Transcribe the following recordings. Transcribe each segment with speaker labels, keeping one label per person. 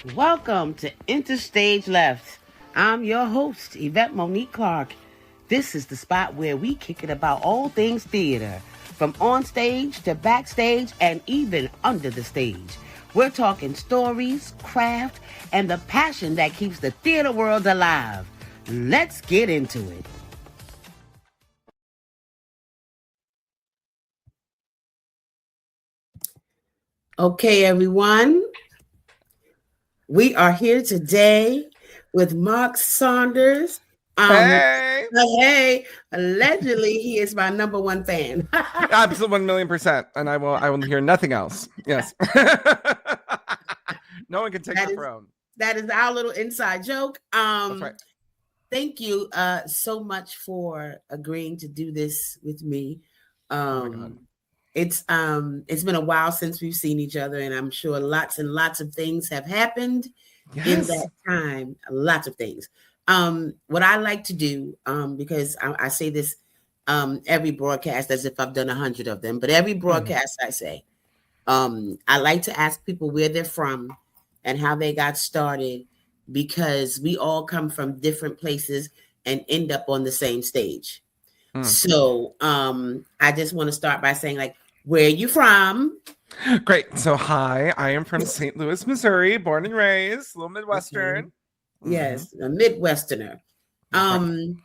Speaker 1: Welcome to Interstage Left. I'm your host, Yvette Monique Clark. This is the spot where we kick it about all things theater, from on stage to backstage and even under the stage. We're talking stories, craft, and the passion that keeps the theater world alive. Let's get into it. Okay, everyone. We are here today with Mark Saunders.
Speaker 2: Hey!
Speaker 1: Hey, allegedly he is my number one fan.
Speaker 2: Absolutely 1,000,000%. And I will hear nothing else. Yes. No one can take the throne.
Speaker 1: That is our little inside joke.
Speaker 2: That's right.
Speaker 1: Thank you so much for agreeing to do this with me.
Speaker 2: Oh my God.
Speaker 1: It's been a while since we've seen each other, and I'm sure lots and lots of things have happened in that time. Lots of things. What I like to do, because I say this every broadcast as if I've done 100 of them, but every broadcast I say, I like to ask people where they're from and how they got started, because we all come from different places and end up on the same stage. So I just want to start by saying, like, where are you from?
Speaker 2: Great. So hi, I am from St. Louis, Missouri, born and raised, a little Midwestern.
Speaker 1: Okay. Yes, a Midwesterner. When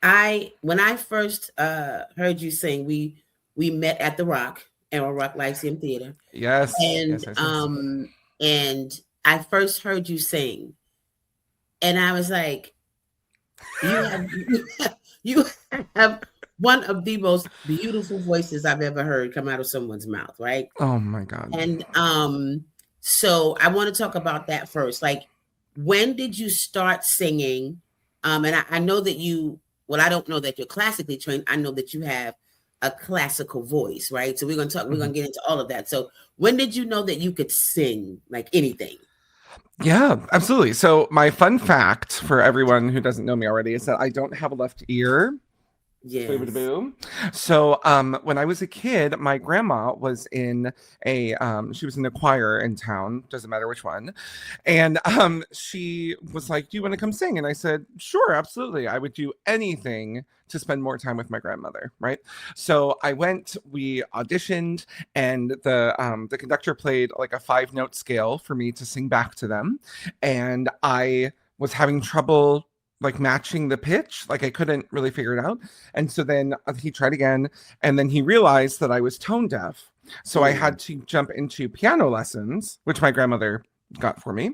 Speaker 1: I first heard you sing, we met at the Rock, Arrow Rock Lyceum Theater.
Speaker 2: Yes.
Speaker 1: And and I first heard you sing, and I was like, you have one of the most beautiful voices I've ever heard come out of someone's mouth, right?
Speaker 2: Oh my God.
Speaker 1: And so I want to talk about that first. Like, when did you start singing? And I know that I don't know that you're classically trained. I know that you have a classical voice, right? So we're going to get into all of that. So when did you know that you could sing like anything?
Speaker 2: Yeah, absolutely. So my fun fact for everyone who doesn't know me already is that I don't have a left ear.
Speaker 1: Yes.
Speaker 2: So when I was a kid, my grandma was in a she was in a choir in town, doesn't matter which one. And she was like, "Do you want to come sing?" And I said, "Sure, absolutely. I would do anything to spend more time with my grandmother," right? So I went, we auditioned, and the conductor played like a 5-note scale for me to sing back to them. And I was having trouble like matching the pitch, like I couldn't really figure it out. And so then he tried again, and then he realized that I was tone deaf, so I had to jump into piano lessons, which my grandmother got for me,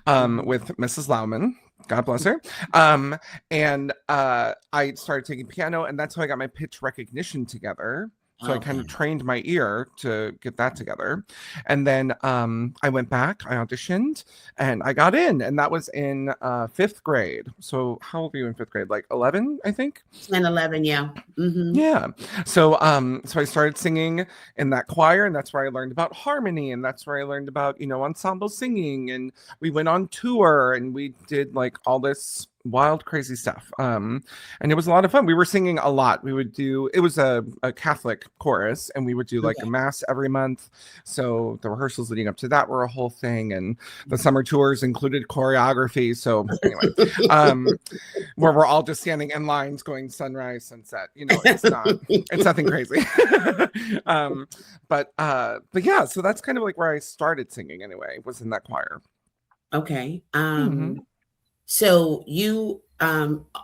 Speaker 2: with Mrs. Lauman, God bless her. And I started taking piano, and that's how I got my pitch recognition together. So I kind of trained my ear to get that together. And then I went back, I auditioned, and I got in. And that was in 5th grade. So how old were you in 5th grade? Like 11, I think?
Speaker 1: 10, 11, yeah. Mm-hmm.
Speaker 2: Yeah. So I started singing in that choir, and that's where I learned about harmony, and that's where I learned about, ensemble singing. And we went on tour, and we did like all this wild, crazy stuff. And it was a lot of fun. We were singing a lot. It was a Catholic chorus, and we would do like a mass every month. So the rehearsals leading up to that were a whole thing. And the summer tours included choreography. So anyway, where we're all just standing in lines going sunrise, sunset. It's nothing crazy. But yeah, so that's kind of like where I started singing anyway, was in that choir.
Speaker 1: Okay. So you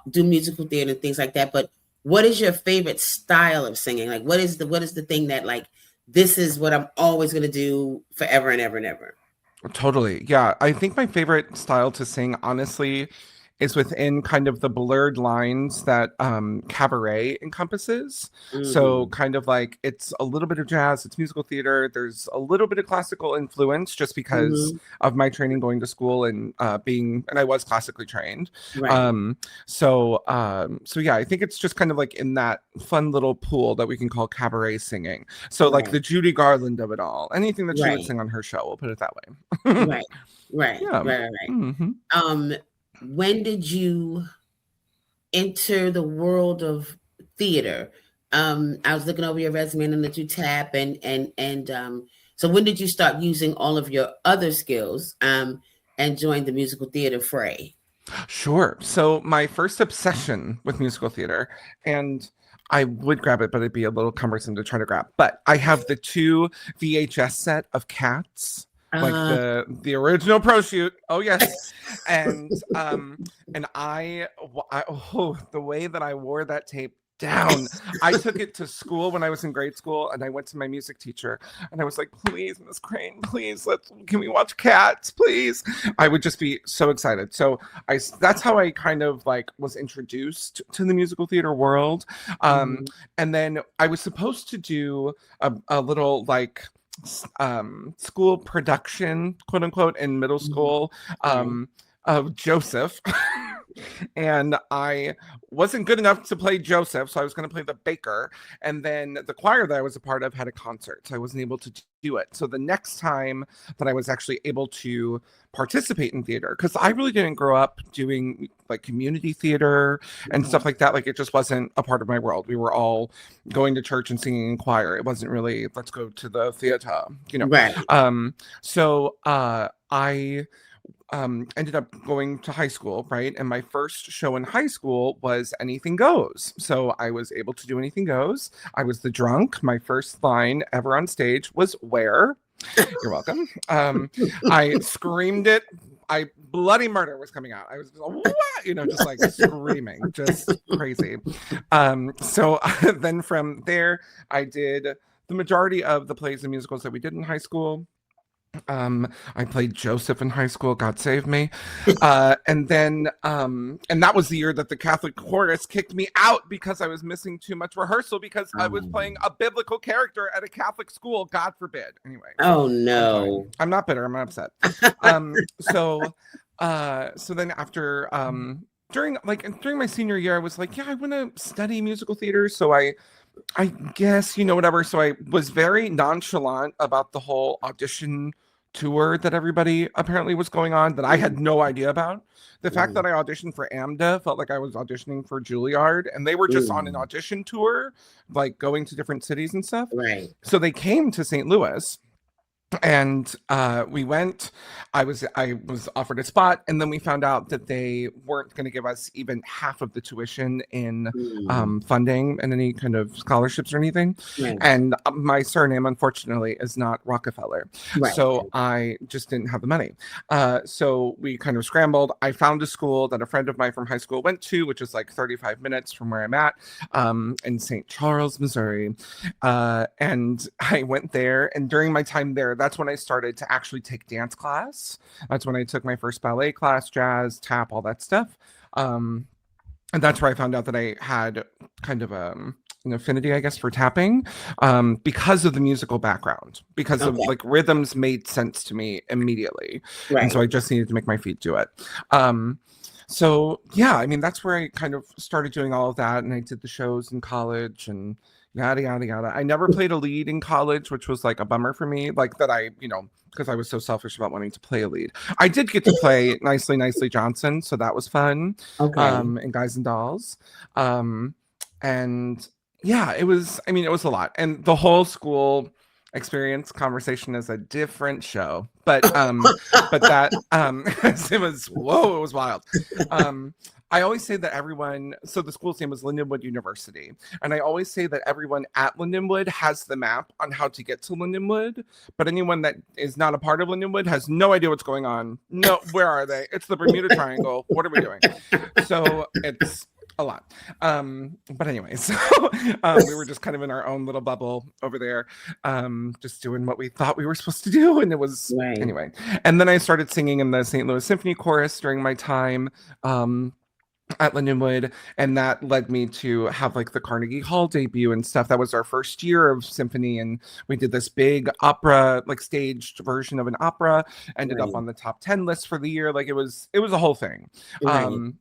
Speaker 1: do musical theater and things like that, but what is your favorite style of singing? Like, what is the thing that, like, this is what I'm always going to do forever and ever and ever?
Speaker 2: Totally. Yeah. I think my favorite style to sing, honestly, is within kind of the blurred lines that cabaret encompasses. So kind of like it's a little bit of jazz, it's musical theater, there's a little bit of classical influence just because of my training going to school and and I was classically trained.
Speaker 1: Right.
Speaker 2: So yeah, I think it's just kind of like in that fun little pool that we can call cabaret singing. So like the Judy Garland of it all, anything that she would sing on her show, we'll put it that way.
Speaker 1: Right.
Speaker 2: Yeah.
Speaker 1: When did you enter the world of theater? I was looking over your resume and let you tap, and so when did you start using all of your other skills? and joined the musical theater fray?
Speaker 2: Sure. So my first obsession with musical theater, and I would grab it, but it'd be a little cumbersome to try to grab. But I have the 2 VHS set of Cats, like the original pro shoot. Oh yes, and the way that I wore that tape down. I took it to school when I was in grade school, and I went to my music teacher, and I was like, "Please, Miss Crane, please, can we watch Cats, please?" I would just be so excited. So that's how I kind of like was introduced to the musical theater world. And then I was supposed to do a little like school production, quote unquote, in middle school of Joseph. And I wasn't good enough to play Joseph, so I was going to play the baker. And then the choir that I was a part of had a concert, so I wasn't able to do it. So the next time that I was actually able to participate in theater, because I really didn't grow up doing like community theater and stuff like that. Like it just wasn't a part of my world. We were all going to church and singing in choir. It wasn't really, let's go to the theater, you know.
Speaker 1: Right.
Speaker 2: So I ended up going to high school, right? And my first show in high school was Anything Goes. So I was able to do Anything Goes. I was the drunk. My first line ever on stage was "Where?" You're welcome. I screamed it. Bloody murder was coming out. I was just, what? You know, just like screaming, just crazy. So then from there, I did the majority of the plays and musicals that we did in high school. I played Joseph in high school, God save me. And then and that was the year that the Catholic chorus kicked me out because I was missing too much rehearsal because I was playing a biblical character at a Catholic school, God forbid. Anyway.
Speaker 1: Oh no.
Speaker 2: I'm not bitter, I'm not upset. So then after during my senior year, I was like, yeah, I want to study musical theater. So I guess, you know, whatever. So I was very nonchalant about the whole audition tour that everybody apparently was going on that I had no idea about. The fact that I auditioned for AMDA felt like I was auditioning for Juilliard, and they were just on an audition tour, like going to different cities and stuff.
Speaker 1: Right.
Speaker 2: So they came to St. Louis. And we went. I was offered a spot, and then we found out that they weren't going to give us even half of the tuition in funding and any kind of scholarships or anything. Right. And my surname, unfortunately, is not Rockefeller, right. So I just didn't have the money. So we kind of scrambled. I found a school that a friend of mine from high school went to, which is like 35 minutes from where I'm at, in St. Charles, Missouri. And I went there, and during my time there, that's when I started to actually take dance class. That's when I took my first ballet class, jazz, tap, all that stuff. And that's where I found out that I had kind of an affinity, I guess, for tapping, because of the musical background, because of like rhythms made sense to me immediately. Right. And so I just needed to make my feet do it. So yeah, I mean, that's where I kind of started doing all of that. And I did the shows in college and yada, yada, yada. I never played a lead in college, which was like a bummer for me, like that I, you know, because I was so selfish about wanting to play a lead. I did get to play Nicely Johnson, so that was fun. In Guys and Dolls. And yeah, it was a lot. And the whole school experience conversation is a different show. But that it was wild. I always say that so the school's name was Lindenwood University. And I always say that everyone at Lindenwood has the map on how to get to Lindenwood. But anyone that is not a part of Lindenwood has no idea what's going on. No, where are they? It's the Bermuda Triangle. What are we doing? So it's a lot. But anyway, so we were just kind of in our own little bubble over there, just doing what we thought we were supposed to do. And it was, anyway. And then I started singing in the St. Louis Symphony Chorus during my time at Lindenwood, and that led me to have like the Carnegie Hall debut and stuff. That was our first year of symphony, and we did this big opera, like staged version of an opera, ended up on the top 10 list for the year. Like it was a whole thing.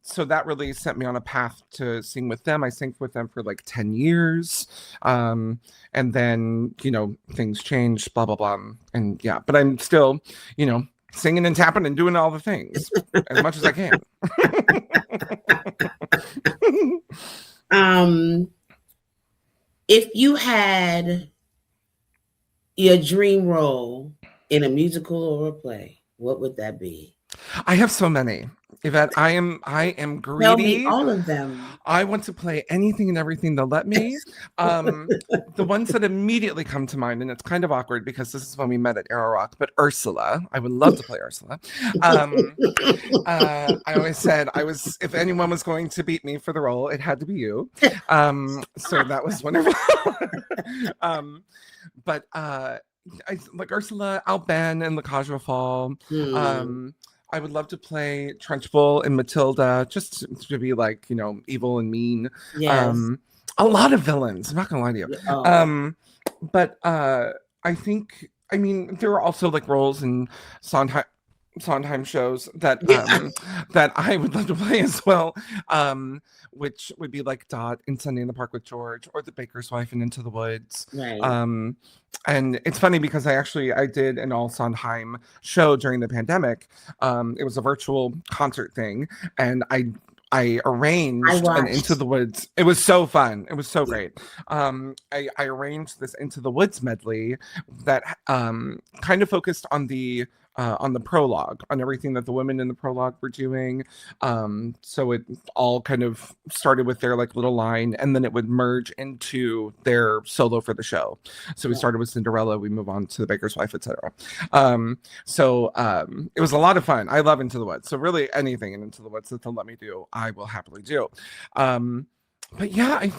Speaker 2: So that really set me on a path to sing with them. I sang with them for like 10 years, and then, you know, things changed, blah blah blah, and yeah, but I'm still, you know, singing and tapping and doing all the things as much as I can.
Speaker 1: If you had your dream role in a musical or a play, what would that be?
Speaker 2: I have so many. Yvette, I am
Speaker 1: Tell me
Speaker 2: greedy.
Speaker 1: all of them.
Speaker 2: I want to play anything and everything they'll let me. The ones that immediately come to mind, and it's kind of awkward because this is when we met at Arrow Rock, but Ursula. I would love to play Ursula. I always said if anyone was going to beat me for the role, it had to be you. So that was wonderful. But I like Ursula, Alban, and La Cage aux Folles. I would love to play Trunchbull and Matilda, just to be like, evil and mean.
Speaker 1: Yes.
Speaker 2: A lot of villains. I'm not gonna lie to you.
Speaker 1: Oh.
Speaker 2: But I think, there are also like roles in Sondheim shows that that I would love to play as well, which would be like Dot in Sunday in the Park with George, or the Baker's Wife in Into the Woods.
Speaker 1: Right.
Speaker 2: And it's funny because I did an all Sondheim show during the pandemic. It was a virtual concert thing, and I arranged an Into the Woods. It was so fun. It was so great. I arranged this Into the Woods medley that kind of focused on the prologue, on everything that the women in the prologue were doing. So it all kind of started with their like little line, and then it would merge into their solo for the show. So we started with Cinderella, we move on to the Baker's Wife, etc. So it was a lot of fun. I love Into the Woods. So really anything in Into the Woods that they'll let me do, I will happily do. But yeah,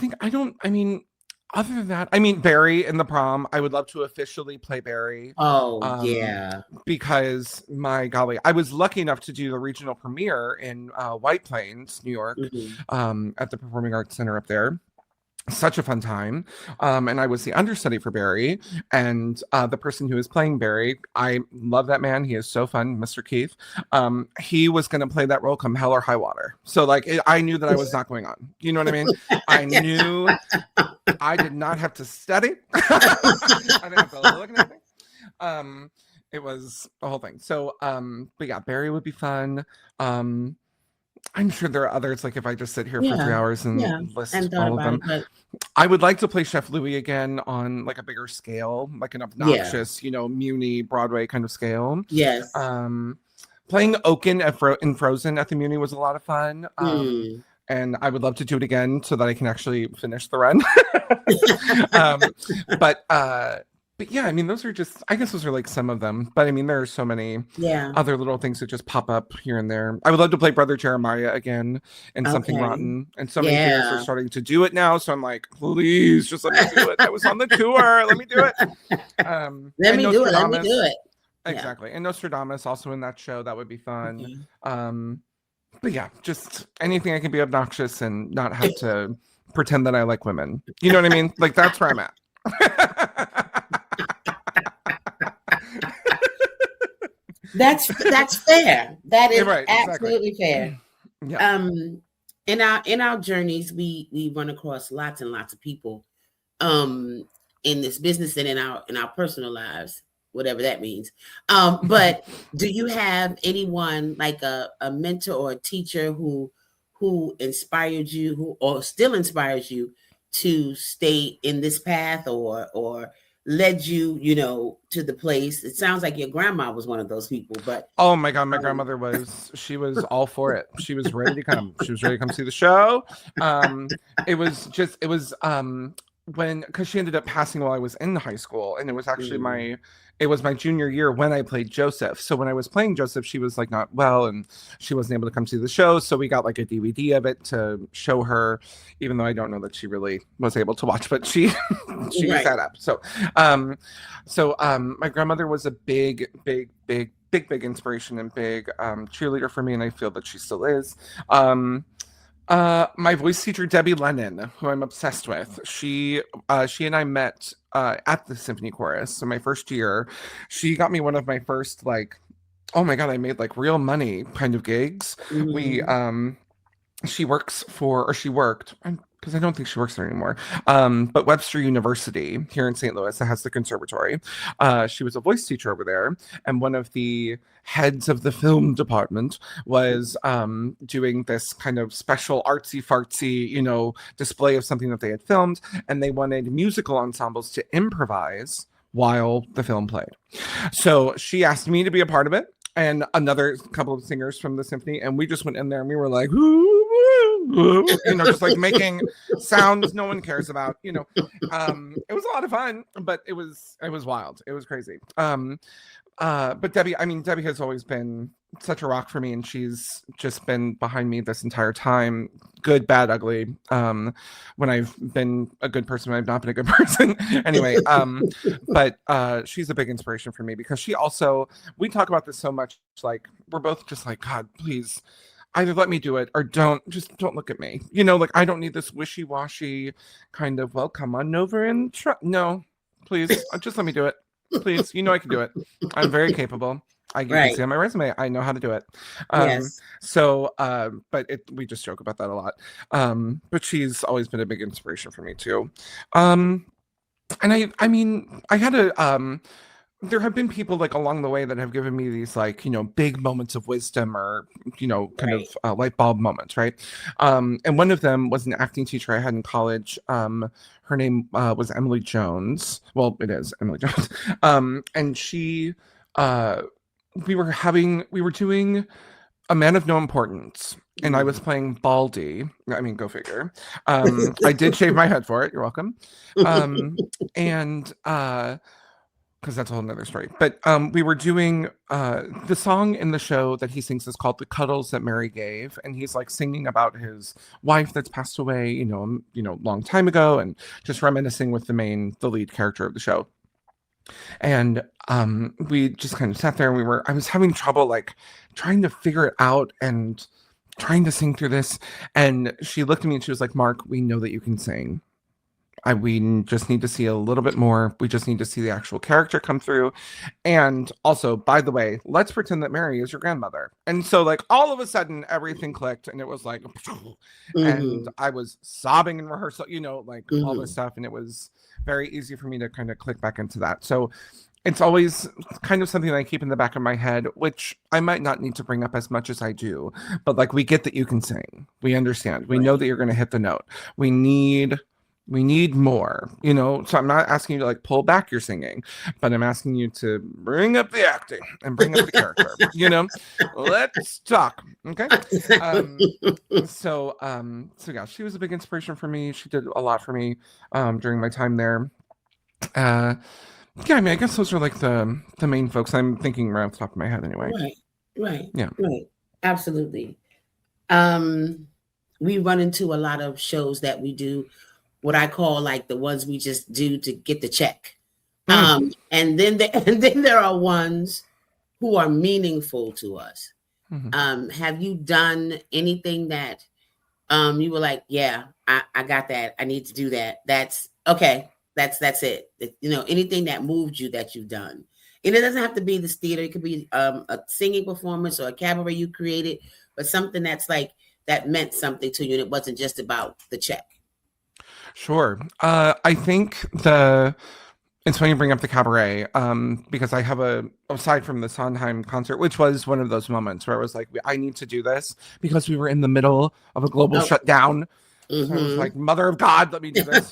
Speaker 2: other than that, Barry in The Prom, I would love to officially play Barry.
Speaker 1: Oh, yeah.
Speaker 2: Because, my golly, I was lucky enough to do the regional premiere in White Plains, New York, at the Performing Arts Center up there. Such a fun time. And I was the understudy for Barry, and the person who is playing Barry, I love that man. He is so fun, Mr. Keith. He was going to play that role come hell or high water. So like, I knew that I was not going on. You know what I mean? I knew I did not have to study. I didn't have to look at anything. It was a whole thing. So, but yeah, Barry would be fun. I'm sure there are others, like if I just sit here for 3 hours and list all of them. I would like to play Chef Louis again on like a bigger scale, like an obnoxious, Muni Broadway kind of scale.
Speaker 1: Yes.
Speaker 2: Playing Oaken in Frozen at the Muni was a lot of fun. And I would love to do it again so that I can actually finish the run. But yeah, those are just, I guess those are like some of them. But there are so many other little things that just pop up here and there. I would love to play Brother Jeremiah again in Something Rotten. And so many things are starting to do it now. So I'm like, please, just let me do it. I was on the tour. Let me do it.
Speaker 1: Let me do it.
Speaker 2: Exactly. And Nostradamus also in that show. That would be fun. But yeah, just anything I can be obnoxious and not have to pretend that I like women. You know what I mean? Like, that's where I'm at.
Speaker 1: That's fair. That is
Speaker 2: right,
Speaker 1: absolutely fair.
Speaker 2: Yeah.
Speaker 1: In our journeys, we run across lots and lots of people in this business and in our personal lives, whatever that means. But do you have anyone like a mentor or a teacher who inspired you, or still inspires you to stay in this path, or led you, to the place? It sounds like your grandma was one of those people, but
Speaker 2: oh my God, my grandmother she was all for it. She was ready to come. She was ready to come see the show. Because she ended up passing while I was in high school, and it was actually my junior year when I played Joseph. So when I was playing Joseph, she was like not well, and she wasn't able to come see the show. So we got like a DVD of it to show her, even though I don't know that she really was able to watch, but she sat up. So, my grandmother was a big inspiration and big cheerleader for me, and I feel that she still is. My voice teacher, Debbie Lennon, who I'm obsessed with, she and I met at the symphony chorus. So my first year, she got me one of my first, like, oh my God, I made like real money kind of gigs. She worked, because I don't think she works there anymore, but Webster University here in St. Louis that has the conservatory. She was a voice teacher over there, and one of the heads of the film department was doing this kind of special artsy fartsy, display of something that they had filmed, and they wanted musical ensembles to improvise while the film played. So she asked me to be a part of it. and another couple of singers from the symphony, and we just went in there and we were like, you know, just like making sounds no one cares about, you know. It was a lot of fun, but it was wild. It was crazy. But Debbie has always been such a rock for me, and she's just been behind me this entire time, good, bad, ugly. When I've been a good person, when I've not been a good person. Anyway, but she's a big inspiration for me because she also, we talk about this so much, like we're both just like, God, please either let me do it or don't look at me. You know, like I don't need this wishy-washy kind of, well, come on over and try. No, please, just let me do it. Please, you know I can do it. I'm very capable. You can see on my resume, I know how to do it.
Speaker 1: Yes.
Speaker 2: So, but we just joke about that a lot. But she's always been a big inspiration for me too. And I mean, I had there have been people like along the way that have given me these like, you know, big moments of wisdom or, you know, kind of light bulb moments, right? And one of them was an acting teacher I had in college. Her name was Emily Jones. Well, it is Emily Jones. And she, we were doing A Man of No Importance, and I was playing Baldy. I mean, go figure. I did shave my head for it. You're welcome. And because that's a whole nother story. But we were doing the song in the show that he sings is called "The Cuddles That Mary Gave," and he's like singing about his wife that's passed away, you know, long time ago, and just reminiscing with the lead character of the show. And we just kind of sat there, and I was having trouble like trying to figure it out and trying to sing through this. And she looked at me and she was like, "Mark, we know that you can sing. We just need to see a little bit more. We just need to see the actual character come through. And also, by the way, let's pretend that Mary is your grandmother." And so like all of a sudden everything clicked, and it was like, and I was sobbing in rehearsal, you know, like all this stuff. And it was very easy for me to kind of click back into that. So it's always kind of something that I keep in the back of my head, which I might not need to bring up as much as I do, but like, we get that you can sing. We understand. We know that you're going to hit the note. We need more, you know. So I'm not asking you to like pull back your singing, but I'm asking you to bring up the acting and bring up the character, you know. Let's talk. Okay. So yeah, she was a big inspiration for me. She did a lot for me during my time there. Yeah, I mean, I guess those are like the main folks I'm thinking right off the top of my head anyway.
Speaker 1: Right.
Speaker 2: Yeah.
Speaker 1: Right. Absolutely. We run into a lot of shows that we do, what I call like the ones we just do to get the check. And then there are ones who are meaningful to us. Have you done anything that you were like, yeah, I got that. I need to do that. That's okay. That's it. You know, anything that moved you that you've done. And it doesn't have to be this theater. It could be a singing performance or a cabaret you created, but something that's like, that meant something to you and it wasn't just about the check.
Speaker 2: Sure. I think it's funny you bring up the cabaret, because I have aside from the Sondheim concert, which was one of those moments where I was like, I need to do this because we were in the middle of a global shutdown. So I was like, Mother of God, let me do this.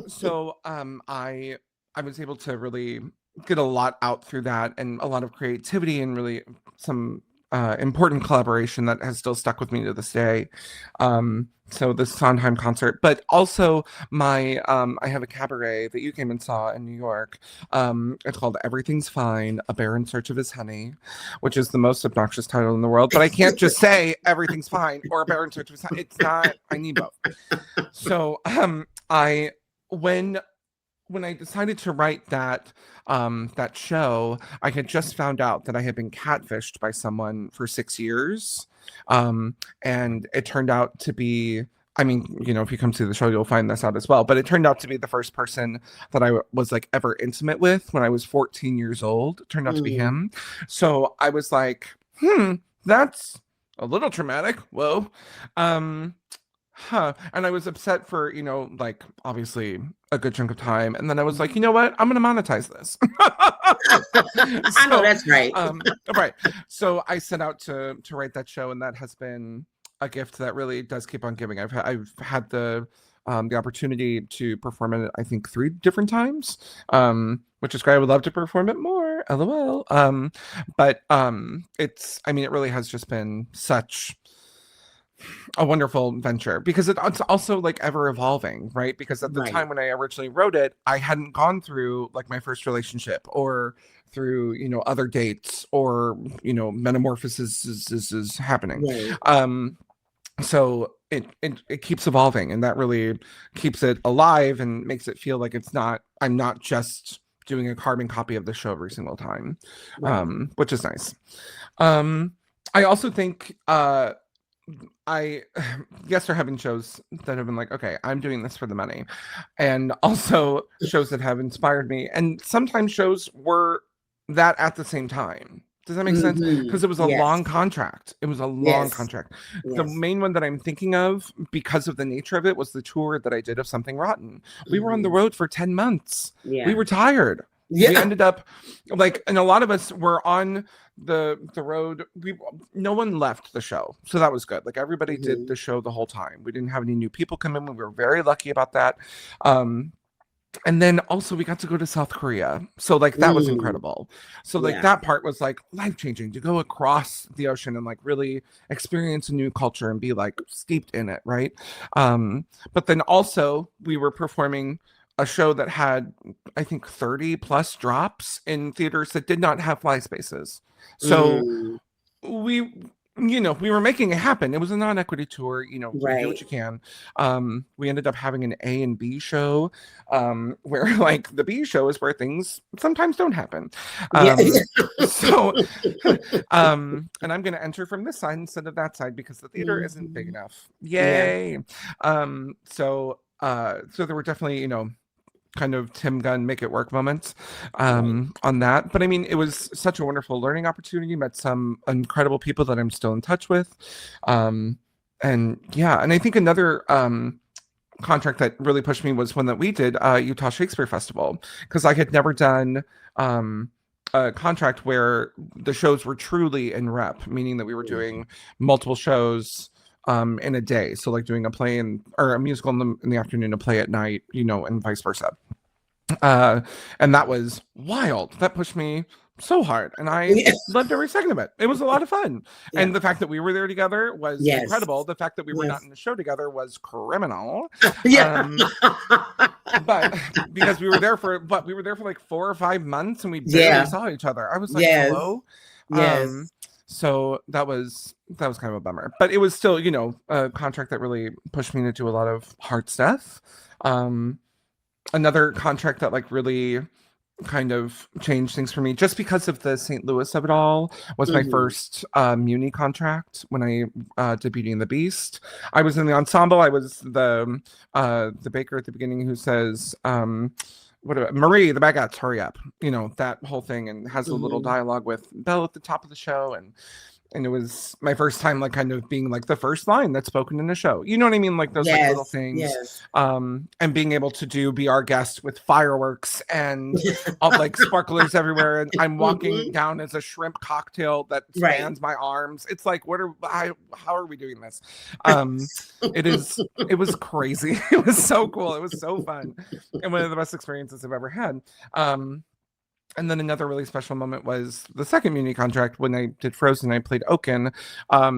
Speaker 2: So I was able to really get a lot out through that, and a lot of creativity, and really some important collaboration that has still stuck with me to this day. So the Sondheim concert, but also I have a cabaret that you came and saw in New York. It's called Everything's Fine, A Bear in Search of His Honey, which is the most obnoxious title in the world, but I can't just say Everything's Fine or A Bear in Search of His Honey. It's not, I need both. So when I decided to write that show, I had just found out that I had been catfished by someone for 6 years. And it turned out to be, I mean, you know, if you come to the show, you'll find this out as well. But it turned out to be the first person that I was like ever intimate with when I was 14 years old. It turned out to be him. So I was like, that's a little traumatic. Whoa. And I was upset for, you know, like obviously a good chunk of time. And then I was like, you know what? I'm going to monetize this.
Speaker 1: I know that's right.
Speaker 2: Right. So I set out to write that show, and that has been a gift that really does keep on giving. I've had the the opportunity to perform it, I think 3 different times, which is great. I would love to perform it more, LOL. But it's, I mean, it really has just been such a wonderful venture because it's also like ever evolving, right? Because at the time when I originally wrote it, I hadn't gone through like my first relationship or through, you know, other dates or, you know, metamorphosis is happening. So it keeps evolving, and that really keeps it alive and makes it feel like I'm not just doing a carbon copy of the show every single time, which is nice. I also think yes, they're having shows that have been like, okay, I'm doing this for the money, and also shows that have inspired me, and sometimes shows were that at the same time. Does that make sense? Because it was a long contract. It was a long contract. The main one that I'm thinking of, because of the nature of it, was the tour that I did of Something Rotten. We were on the road for 10 months. We were tired. We ended up like, and a lot of us were on the road. No one left the show, so that was good. Like everybody did the show the whole time. We didn't have any new people come in. We were very lucky about that. And then also we got to go to South Korea. So like that was incredible. So like that part was like life-changing, to go across the ocean and like really experience a new culture and be like steeped in it, right? But then also we were performing a show that had, I think, 30 plus drops in theaters that did not have fly spaces. So we were making it happen. It was a non-equity tour, you know, you do what you can. We ended up having an A and B show, where like the B show is where things sometimes don't happen. So, and I'm going to enter from this side instead of that side because the theater isn't big enough. Yay. So there were definitely, you know, kind of Tim Gunn make it work moments on that. But I mean, it was such a wonderful learning opportunity. Met some incredible people that I'm still in touch with. And I think another contract that really pushed me was one that we did, Utah Shakespeare Festival, because I had never done a contract where the shows were truly in rep, meaning that we were doing multiple shows in a day. So like doing a play or a musical in the afternoon, a play at night, you know, and vice versa. And that was wild. That pushed me so hard, and I loved every second of it. It was a lot of fun. And the fact that we were there together was incredible. The fact that we were not in the show together was criminal. But because we were there for like 4 or 5 months and we barely saw each other. I was like, hello. So that was kind of a bummer, but it was still, you know, a contract that really pushed me to do a lot of hard stuff. Another contract that like really kind of changed things for me, just because of the St. Louis of it all, was my first Muni contract when I did Beauty and the Beast. I was in the ensemble. I was the baker at the beginning who says, what about Marie, the baguettes, hurry up, you know, that whole thing, and has a little dialogue with Belle at the top of the show. And it was my first time like kind of being like the first line that's spoken in a show, you know what I mean, like those like little things. And being able to be our guest with fireworks and like sparklers everywhere, and I'm walking down as a shrimp cocktail that spans my arms. It's like, how are we doing this? It was crazy. It was so cool. It was so fun, and one of the best experiences I've ever had. And then another really special moment was the second Muni contract when I did Frozen. I played Oaken,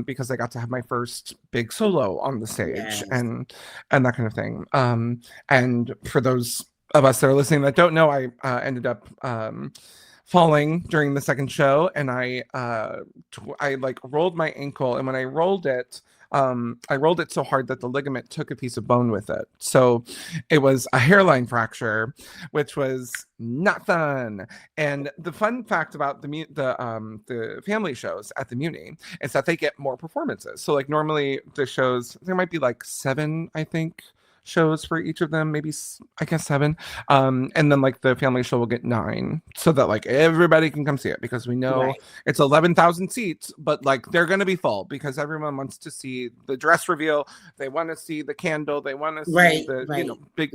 Speaker 2: because I got to have my first big solo on the stage and that kind of thing. And for those of us that are listening that don't know, I ended up falling during the second show, and I like rolled my ankle, and when I rolled it so hard that the ligament took a piece of bone with it. So it was a hairline fracture, which was not fun. And the fun fact about the family shows at the Muni is that they get more performances. So like normally the shows, there might be like 7, I think, shows for each of them, maybe I guess 7, and then like the family show will get 9, so that like everybody can come see it, because we know it's 11,000 seats, but like they're gonna be full because everyone wants to see the dress reveal, they want to see the candle, they want to see the you know, big.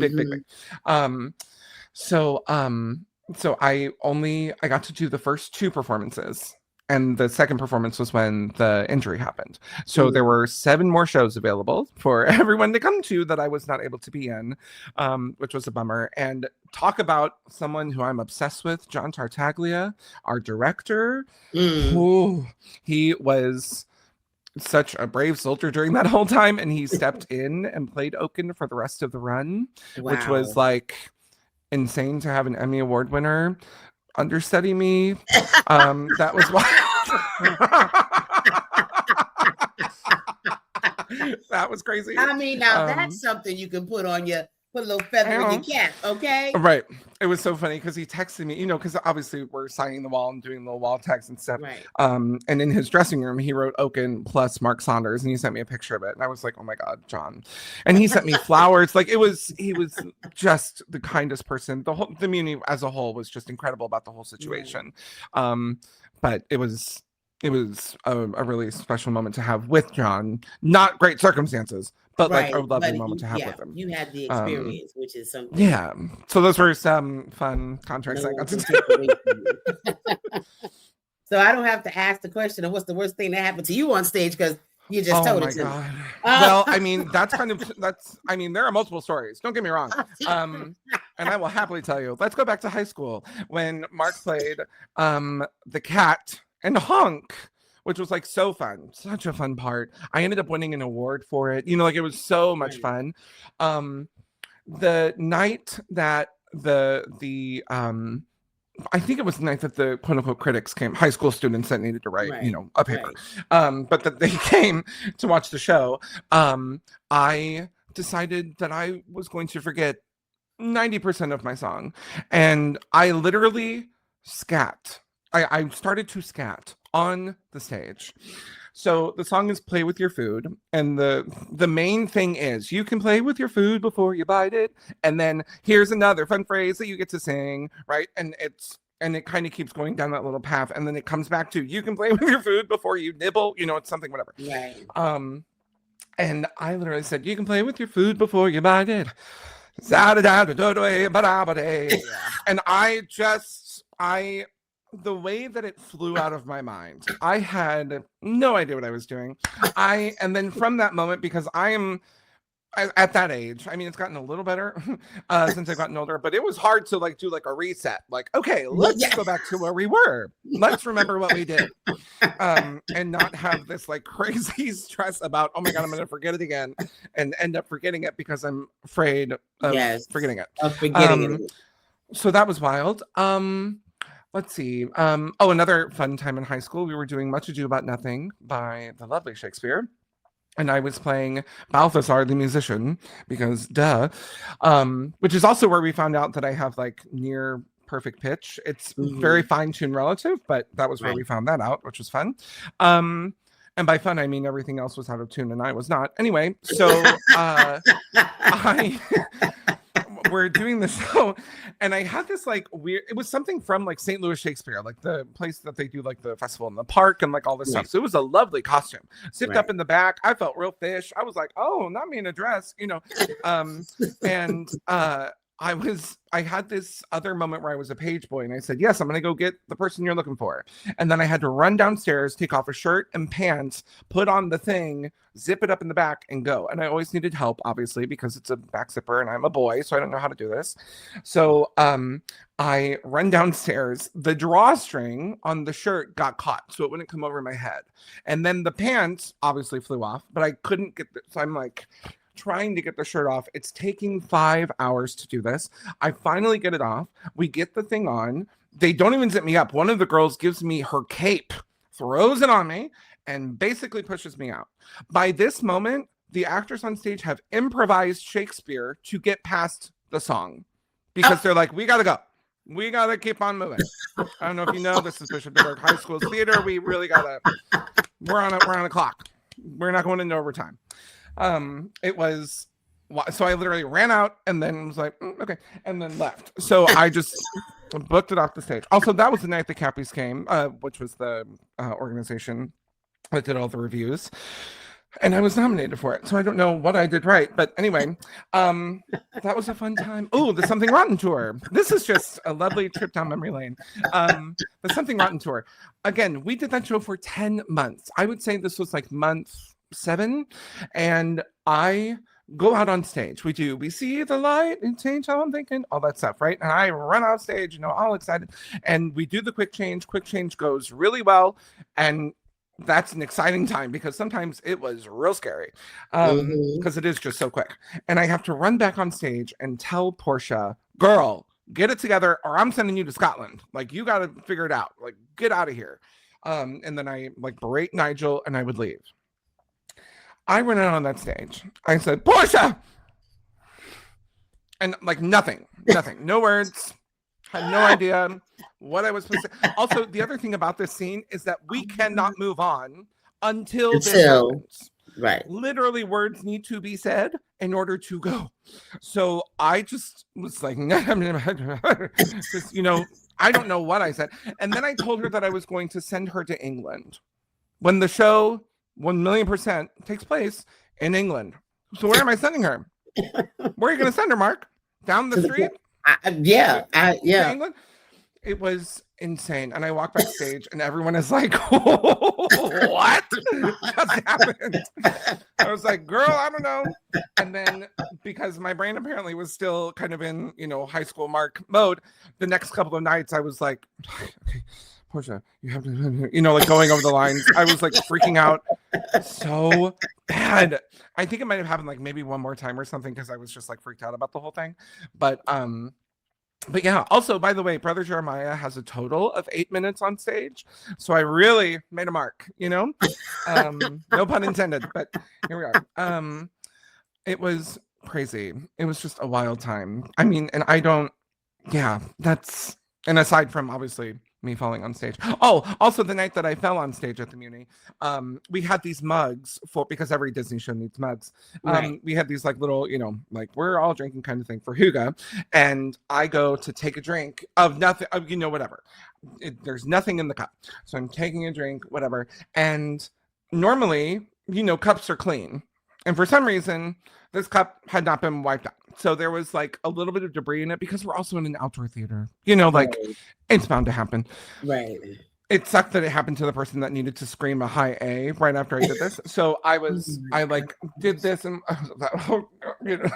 Speaker 2: So I got to do the first 2 performances, and the second performance was when the injury happened. So there were 7 more shows available for everyone to come to that I was not able to be in, which was a bummer. And talk about someone who I'm obsessed with, John Tartaglia, our director. Ooh, he was such a brave soldier during that whole time, and he stepped in and played Oaken for the rest of the run, which was like insane to have an Emmy Award winner understudy me. That was wild. That was crazy.
Speaker 1: I mean, now that's something you can put on your put a little feather in your cap, okay?
Speaker 2: Right. It was so funny because he texted me, because obviously we're signing the wall and doing little wall text and stuff.
Speaker 1: Right.
Speaker 2: And in his dressing room, he wwrote Oaken plus Mark Saunders, and he sent me a picture of it. And I was like, oh my God, John. And he sent me flowers. Like he was just the kindest person. The community as a whole was just incredible about the whole situation. But it was a really special moment to have with John. Not great circumstances, but like a lovely moment to have with him.
Speaker 1: You had the experience, which is something.
Speaker 2: Yeah. So those were some fun contracts I got to do.
Speaker 1: So I don't have to ask the question of what's the worst thing that happened to you on stage because you just told it to me.
Speaker 2: Well, I mean, there are multiple stories. Don't get me wrong. And I will happily tell you. Let's go back to high school when Mark played the cat and Honk, which was like so fun, such a fun part. I ended up winning an award for it. It was so much fun. The night that I think it was the night that the quote unquote critics came, high school students that needed to write, a paper. But that they came to watch the show. I decided that I was going to forget 90% of my song. And I literally scat. I started to scat on the stage. So the song is Play With Your Food. And the main thing is you can play with your food before you bite it. And then here's another fun phrase that you get to sing, right? And it kind of keeps going down that little path. And then it comes back to you can play with your food before you nibble. It's something, whatever.
Speaker 1: Right.
Speaker 2: And I literally said, you can play with your food before you bite it. And the way that it flew out of my mind, I had no idea what I was doing. And then from that moment, because I am at that age, I mean, it's gotten a little better since I've gotten older, but it was hard to do a reset. Okay, let's go back to where we were. Let's remember what we did. And not have this crazy stress about, oh my God, I'm going to forget it again and end up forgetting it because I'm afraid of forgetting it.
Speaker 1: Of forgetting it.
Speaker 2: So that was wild. Let's see. Another fun time in high school, we were doing Much Ado About Nothing by the lovely Shakespeare. And I was playing Balthazar the musician because duh. Which is also where we found out that I have near perfect pitch. It's very fine-tuned relative, but that was where we found that out, which was fun. And by fun, I mean everything else was out of tune and I was not. Anyway, so we're doing the show and I had this weird, it was something from St. Louis Shakespeare, the place that they do the festival in the park and all this stuff. So it was a lovely costume. Zipped up in the back. I felt real fish. I was like, oh, not me in a dress, and I had this other moment where I was a page boy and I said, yes, I'm going to go get the person you're looking for. And then I had to run downstairs, take off a shirt and pants, put on the thing, zip it up in the back and go. And I always needed help, obviously, because it's a back zipper and I'm a boy, so I don't know how to do this. So I run downstairs. The drawstring on the shirt got caught, so it wouldn't come over my head. And then the pants obviously flew off, but I couldn't get so I'm trying to get the shirt off. It's taking 5 hours to do this. I finally get it off. We get the thing on. They don't even zip me up. One of the girls gives me her cape, throws it on me, and basically pushes me out. By this moment, the actors on stage have improvised Shakespeare to get past the song because they're like, we got to go. We got to keep on moving. I don't know if you know, this is Bishop DeBerg High School Theater. We really got to, we're on a clock. We're not going into overtime. It was, so I literally ran out and then was like, okay, and then left. So I just booked it off the stage. Also, that was the night the Cappies came, which was the organization that did all the reviews. And I was nominated for it. So I don't know what I did right. But anyway, that was a fun time. Oh, the Something Rotten tour. This is just a lovely trip down memory lane. The Something Rotten tour. Again, we did that show for 10 months. I would say this was like month 7. And I go out on stage. We see the light and change how I'm thinking, all that stuff, right? And I run out stage, all excited. And we do the quick change. Quick change goes really well. And that's an exciting time because sometimes it was real scary because it is just so quick. And I have to run back on stage and tell Portia, girl, get it together or I'm sending you to Scotland. Like, you got to figure it out. Like, get out of here. And then I like berate Nigel and I would leave. I went out on that stage. I said, Portia! And like nothing, no words. Had no idea what I was supposed to. Also, the other thing about this scene is that we cannot move on until this happens.
Speaker 1: Right.
Speaker 2: Literally, words need to be said in order to go. So I just was like, just, I don't know what I said. And then I told her that I was going to send her to England when the show 1,000,000% takes place in England. So where am I sending her? Where are you going to send her, Mark? Down the street?
Speaker 1: Yeah.
Speaker 2: England? It was insane. And I walked backstage and everyone is like, what just happened? I was like, girl, I don't know. And then because my brain apparently was still kind of in, high school Mark mode, the next couple of nights I was like, okay, Portia, you have to, like going over the lines. I was like freaking out so bad. I think it might have happened like maybe one more time or something because I was just like freaked out about the whole thing. But yeah, also, by the way, Brother Jeremiah has a total of 8 minutes on stage. So I really made a mark, no pun intended, but here we are. It was crazy. It was just a wild time. I mean, and and aside from obviously me falling on stage. Oh, also the night that I fell on stage at the Muni, we had these mugs because every Disney show needs mugs.
Speaker 1: Right.
Speaker 2: We had these like little, like we're all drinking kind of thing for Huga. And I go to take a drink of nothing, whatever. There's nothing in the cup. So I'm taking a drink, whatever. And normally, cups are clean. And for some reason, this cup had not been wiped out. So there was like a little bit of debris in it because we're also in an outdoor theater. Like it's bound to happen.
Speaker 1: Right.
Speaker 2: It sucked that it happened to the person that needed to scream a high A right after I did this. So I did this and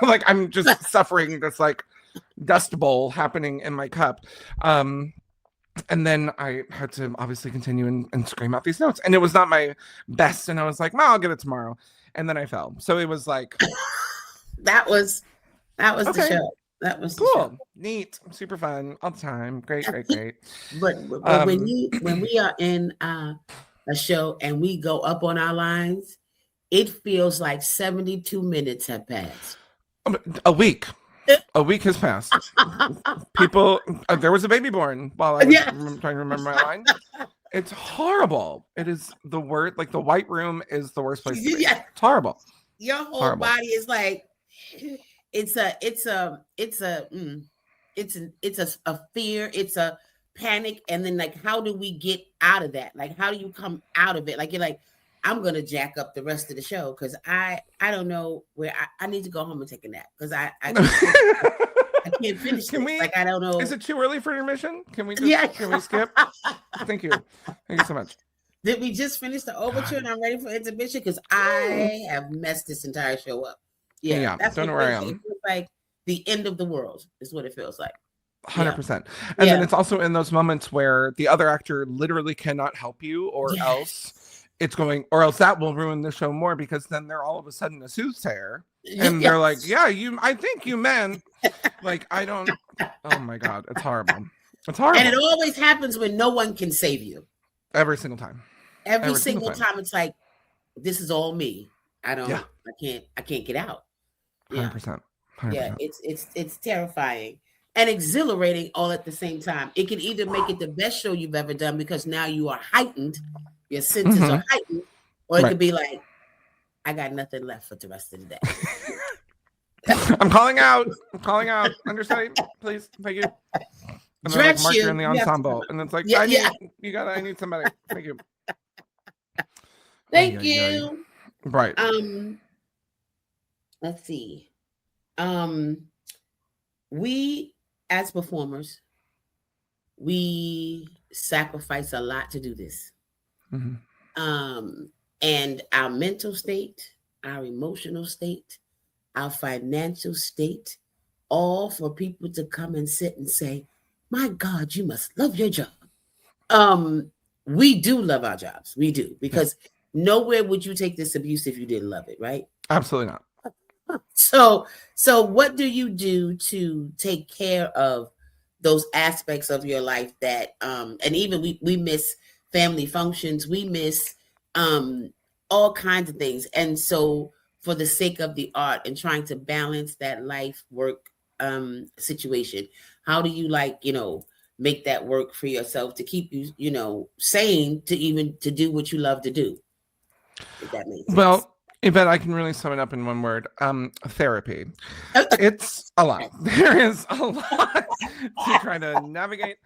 Speaker 2: like I'm just suffering this like dust bowl happening in my cup. And then I had to obviously continue and scream out these notes. And it was not my best. And I was like, well, I'll get it tomorrow. And then I fell. So it was like
Speaker 1: that was okay. The show. That was cool.
Speaker 2: Neat. Super fun. All the time. Great.
Speaker 1: But when we are in a show and we go up on our lines, it feels like 72 minutes have passed.
Speaker 2: A week. A week has passed. People, there was a baby born while I was trying to remember my line. It's horrible. It is the worst. Like the white room is the worst place to be. Yeah. It's horrible.
Speaker 1: Your whole body is like, it's a fear. It's a panic. And then like, how do we get out of that? Like, how do you come out of it? Like, you're like, I'm going to jack up the rest of the show. Cause I don't know where I need to go home and take a nap. Cause I can't finish. I don't know.
Speaker 2: Is it too early for intermission? Can we skip? Thank you so much.
Speaker 1: Did we just finish the overture and I'm ready for intermission? Because I have messed this entire show up.
Speaker 2: Yeah, that's don't know where I am.
Speaker 1: It feels like the end of the world is what it feels like.
Speaker 2: 100%. And then it's also in those moments where the other actor literally cannot help you, or else that will ruin the show more, because then they're all of a sudden a soothsayer. And they're like, I think you meant like, I don't. Oh my God, it's horrible. It's horrible.
Speaker 1: And it always happens when no one can save you.
Speaker 2: Every single time.
Speaker 1: Every single time it's like, this is all me. I can't get out.
Speaker 2: 100%.
Speaker 1: Yeah, it's terrifying and exhilarating all at the same time. It can either make it the best show you've ever done because now you are heightened, your senses are heightened, or it could be like, I got nothing left for the rest of the day.
Speaker 2: I'm calling out. Understudy, please. Thank you. And then like, Mark, you're in the ensemble. And it's like, I need somebody. Thank you.
Speaker 1: Thank you.
Speaker 2: Right.
Speaker 1: Um, let's see. Um, we as performers, we sacrifice a lot to do this.
Speaker 2: Mm-hmm.
Speaker 1: Um, and our mental state, our emotional state, our financial state, all for people to come and sit and say, "My God, you must love your job." Um, we do love our jobs. We do,
Speaker 2: Yeah.
Speaker 1: because nowhere would you take this abuse if you didn't love it, right?
Speaker 2: Absolutely not.
Speaker 1: So what do you do to take care of those aspects of your life that and even we miss family functions, we miss um all kinds of things. And so for the sake of the art and trying to balance that life work situation, how do you, like, make that work for yourself to keep you, sane, to even to do what you love to do, if that makes sense?
Speaker 2: Well, Yvette, I can really sum it up in one word. Therapy. It's a lot. There is a lot to try to navigate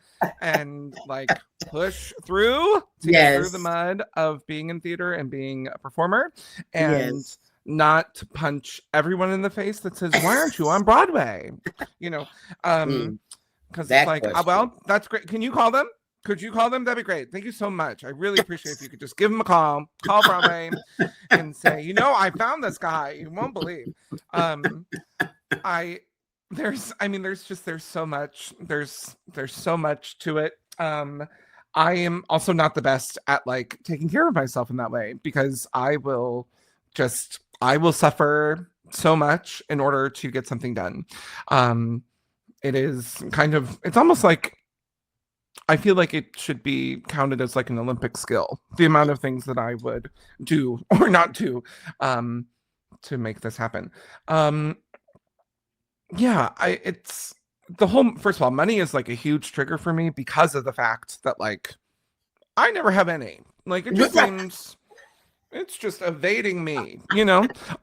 Speaker 2: and like push through to get through the
Speaker 1: Yes.
Speaker 2: mud of being in theater and being a performer, and
Speaker 1: Yes.
Speaker 2: not to punch everyone in the face that says, "Why aren't you on Broadway?" You know,
Speaker 1: Mm,
Speaker 2: because it's
Speaker 1: that
Speaker 2: like,
Speaker 1: question.
Speaker 2: well, that's great. Can you call them? Could you call them? That'd be great. Thank you so much. I really appreciate if you could just give them a call Broadway, and say, I found this guy. You won't believe. I there's so much. There's so much to it. I am also not the best at like taking care of myself in that way, because I will suffer so much in order to get something done. It is it's almost like I feel like it should be counted as like an Olympic skill, the amount of things that I would do or not do to make this happen. Um, yeah, it's the whole, first of all, money is like a huge trigger for me because of the fact that like I never have any. Like it just seems it's just evading me,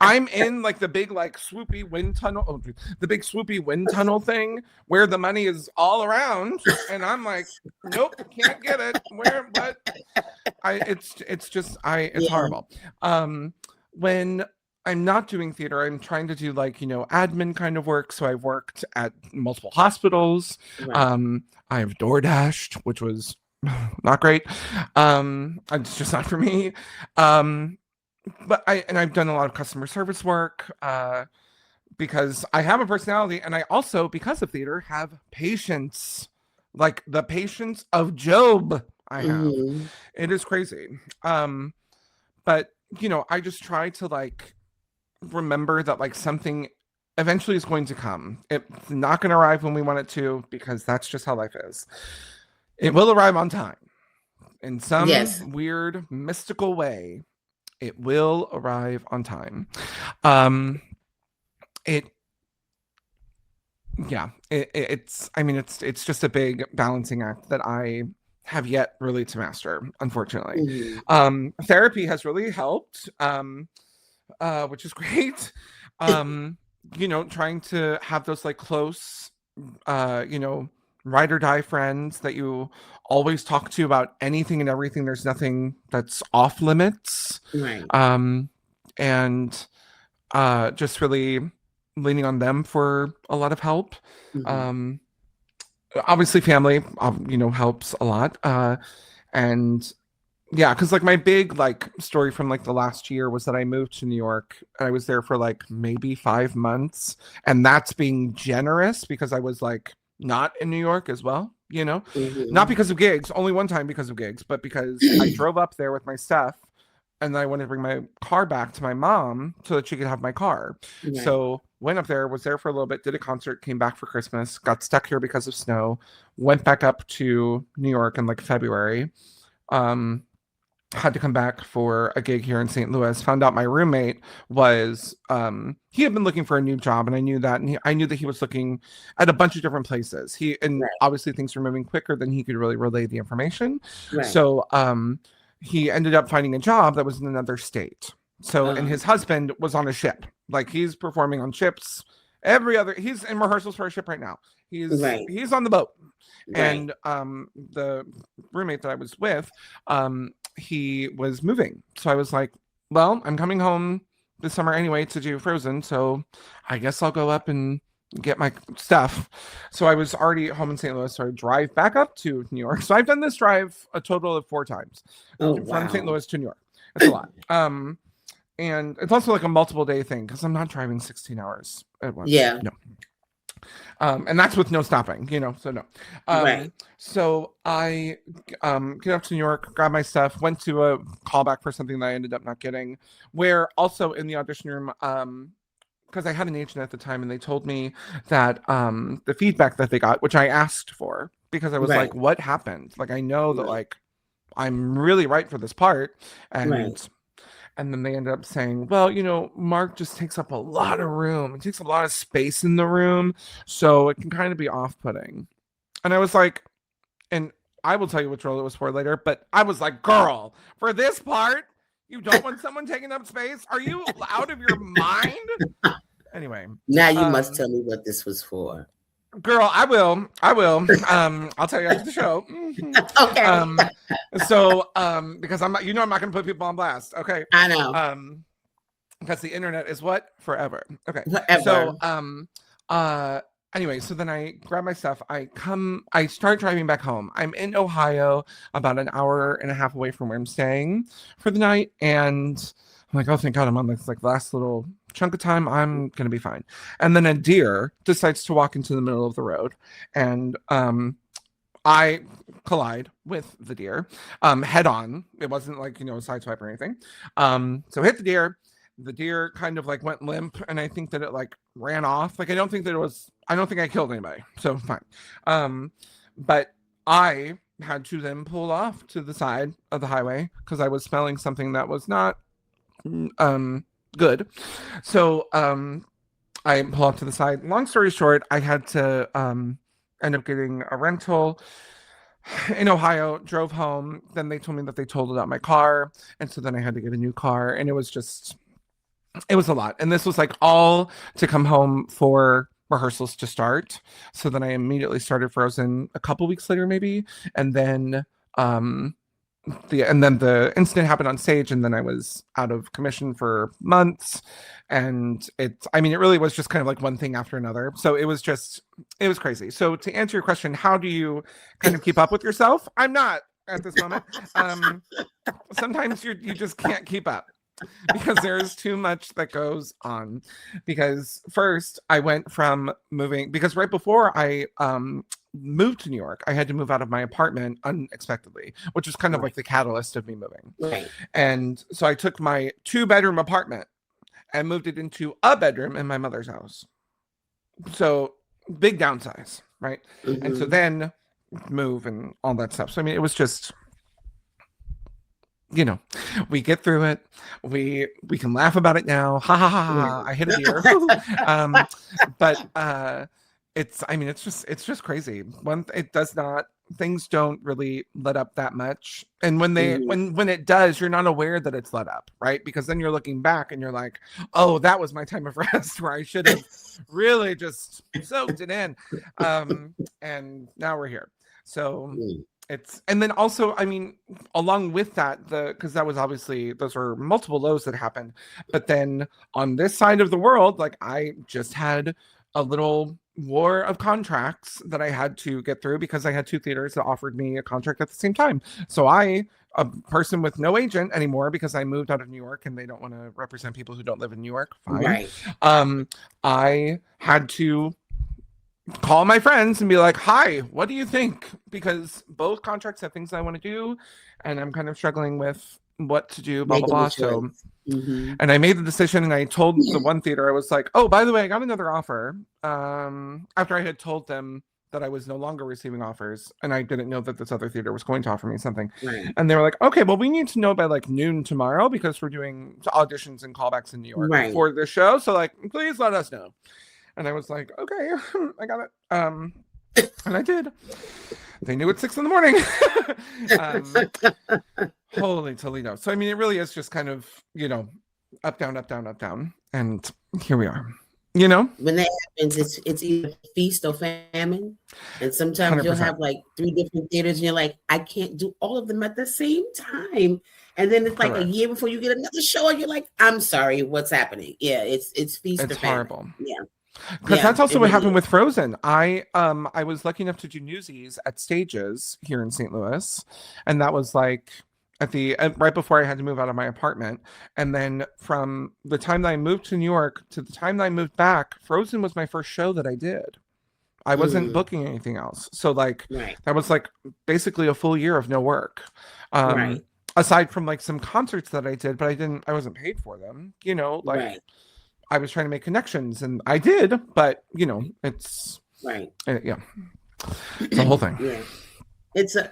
Speaker 2: I'm in like the big like swoopy wind tunnel, the big swoopy wind tunnel thing where the money is all around, and I'm like, nope, can't get it. Where? What? It's
Speaker 1: Yeah.
Speaker 2: horrible. When I'm not doing theater, I'm trying to do like admin kind of work. So I've worked at multiple hospitals.
Speaker 1: Right.
Speaker 2: I've door dashed, which was not great. It's just not for me. But I've done a lot of customer service work because I have a personality, and I also, because of theater, have patience, like the patience of Job. I have.
Speaker 1: Mm-hmm.
Speaker 2: It is crazy. But I just try to like remember that like something eventually is going to come. It's not going to arrive when we want it to, because that's just how life is. It will arrive on time in
Speaker 1: Yes.
Speaker 2: some weird mystical way. It will arrive on time. It yeah, it's just a big balancing act that I have yet really to master, unfortunately.
Speaker 1: Mm-hmm.
Speaker 2: Therapy has really helped, which is great. Trying to have those like close, ride or die friends that you always talk to about anything and everything. There's nothing that's off limits.
Speaker 1: Right.
Speaker 2: And just really leaning on them for a lot of help.
Speaker 1: Mm-hmm.
Speaker 2: Obviously family, helps a lot. And yeah, because like my big like story from like the last year was that I moved to New York, and I was there for like maybe 5 months, and that's being generous because I was like not in New York as well, not
Speaker 1: Mm-hmm.
Speaker 2: because of gigs, only one time because of gigs, but because I drove up there with my stuff, and then I wanted to bring my car back to my mom so that she could have my car.
Speaker 1: Right.
Speaker 2: So went up there, was there for a little bit, did a concert, came back for Christmas, got stuck here because of snow, went back up to New York in like February. Um, had to come back for a gig here in St. Louis. Found out my roommate was he had been looking for a new job, and I knew that, and I knew that he was looking at a bunch of different places. And
Speaker 1: Right.
Speaker 2: obviously things were moving quicker than he could really relay the information.
Speaker 1: Right.
Speaker 2: So he ended up finding a job that was in another state. So, and his husband was on a ship. Like he's performing on ships he's in rehearsals for a ship right now.
Speaker 1: Right.
Speaker 2: He's on the boat.
Speaker 1: Right.
Speaker 2: And the roommate that I was with, he was moving. So I was like, well, I'm coming home this summer anyway to do Frozen, so I guess I'll go up and get my stuff. So I was already home in St. Louis, so I drive back up to New York. So I've done this drive a total of 4 times
Speaker 1: Oh,
Speaker 2: from St.
Speaker 1: wow.
Speaker 2: Louis to New York. It's a lot. And it's also like a multiple day thing because I'm not driving 16 hours at once.
Speaker 1: Yeah.
Speaker 2: No. And that's with no stopping, so no.
Speaker 1: Right.
Speaker 2: So I get up to New York, grab my stuff, went to a callback for something that I ended up not getting, where also in the audition room, because I had an agent at the time and they told me that the feedback that they got, which I asked for, because I was
Speaker 1: Right.
Speaker 2: like, what happened? Like, I know that
Speaker 1: Right.
Speaker 2: like I'm really right for this part.
Speaker 1: Right.
Speaker 2: And then they ended up saying, well, Mark just takes up a lot of room. It takes a lot of space in the room. So it can kind of be off-putting. And I was like, and I will tell you which role it was for later, but I was like, girl, for this part, you don't want someone taking up space? Are you out of your mind? Anyway.
Speaker 1: Now you must tell me what this was for.
Speaker 2: Girl, I will. I'll tell you after the show.
Speaker 1: Okay.
Speaker 2: So, because I'm not, I'm not going to put people on blast. Okay.
Speaker 1: I know.
Speaker 2: Because the internet is what? Forever. Okay.
Speaker 1: Forever.
Speaker 2: So, anyway, so then I grab my stuff. I start driving back home. I'm in Ohio, about an hour and a half away from where I'm staying for the night. And I'm like, oh, thank God I'm on this like last little chunk of time. I'm going to be fine. And then a deer decides to walk into the middle of the road. And I collide with the deer head on. It wasn't like, a side swipe or anything. So hit the deer. The deer kind of like went limp, and I think that it like ran off. Like I don't think I killed anybody. So fine. But I had to then pull off to the side of the highway because I was smelling something that was not good. So I pull off to the side. Long story short, I had to end up getting a rental in Ohio, drove home. Then they told me that they totaled out my car. And so then I had to get a new car. And it was a lot. And this was like all to come home for rehearsals to start. So then I immediately started Frozen a couple weeks later, maybe. And then the incident happened on stage, and then I was out of commission for months. And it really was just kind of like one thing after another. So it was crazy. So to answer your question, how do you kind of keep up with yourself? I'm not at this moment. Sometimes you just can't keep up because there's too much that goes on. Because first I went from moving, because right before I moved to New York, I had to move out of my apartment unexpectedly, which was kind of like the catalyst of me moving.
Speaker 1: Right.
Speaker 2: And so I took my 2-bedroom apartment and moved it into a bedroom in my mother's house. So big downsize, right? Mm-hmm. And so then move and all that stuff. So it was just, we get through it. We can laugh about it now. Ha ha ha ha. I hit a deer. But it's just crazy. Things don't really let up that much. And when when it does, you're not aware that it's let up, right? Because then you're looking back and you're like, oh, that was my time of rest where I should have really just soaked it in. And now we're here. So and then also, along with that, because that was obviously, those were multiple lows that happened. But then on this side of the world, like I just had a little war of contracts that I had to get through because I had 2 theaters that offered me a contract at the same time. So a person with no agent anymore, because I moved out of New York and they don't want to represent people who don't live in New York. Fine. Right. I had to call my friends and be like, hi, what do you think? Because both contracts have things I want to do, and I'm kind of struggling with what to do, blah, blah, blah. So, and I made the decision, and I told the one theater, I was like, oh, by the way, I got another offer. After I had told them that I was no longer receiving offers, and I didn't know that this other theater was going to offer me something. Right. And they were like, okay, well, we need to know by like noon tomorrow because we're doing auditions and callbacks in New York for this show. So like, please let us know. And I was like, okay, I got it. And I did. They knew at 6 a.m. Holy Toledo. So, it really is just kind of, up, down, up, down, up, down. And here we are, When
Speaker 1: that happens, it's either feast or famine. And sometimes 100%. You'll have like 3 different theaters and you're like, I can't do all of them at the same time. And then it's like a
Speaker 2: Correct.
Speaker 1: year before you get another show, and you're like, I'm sorry, what's happening? Yeah, it's feast
Speaker 2: It's
Speaker 1: or famine.
Speaker 2: horrible.
Speaker 1: Yeah.
Speaker 2: Because that's also
Speaker 1: it
Speaker 2: what
Speaker 1: really
Speaker 2: happened
Speaker 1: is.
Speaker 2: with Frozen. I was lucky enough to do Newsies at Stages here in St. Louis, and that was like at the right before I had to move out of my apartment. And then from the time that I moved to New York to the time that I moved back, Frozen was my first show that I did. I wasn't booking anything else, so like that was like basically a full year of no work. Aside from like some concerts that I did, but I wasn't paid for them. You know, like. I was trying to make connections, and I did, but you know, it's yeah, it's a whole thing.
Speaker 1: Yeah, it's a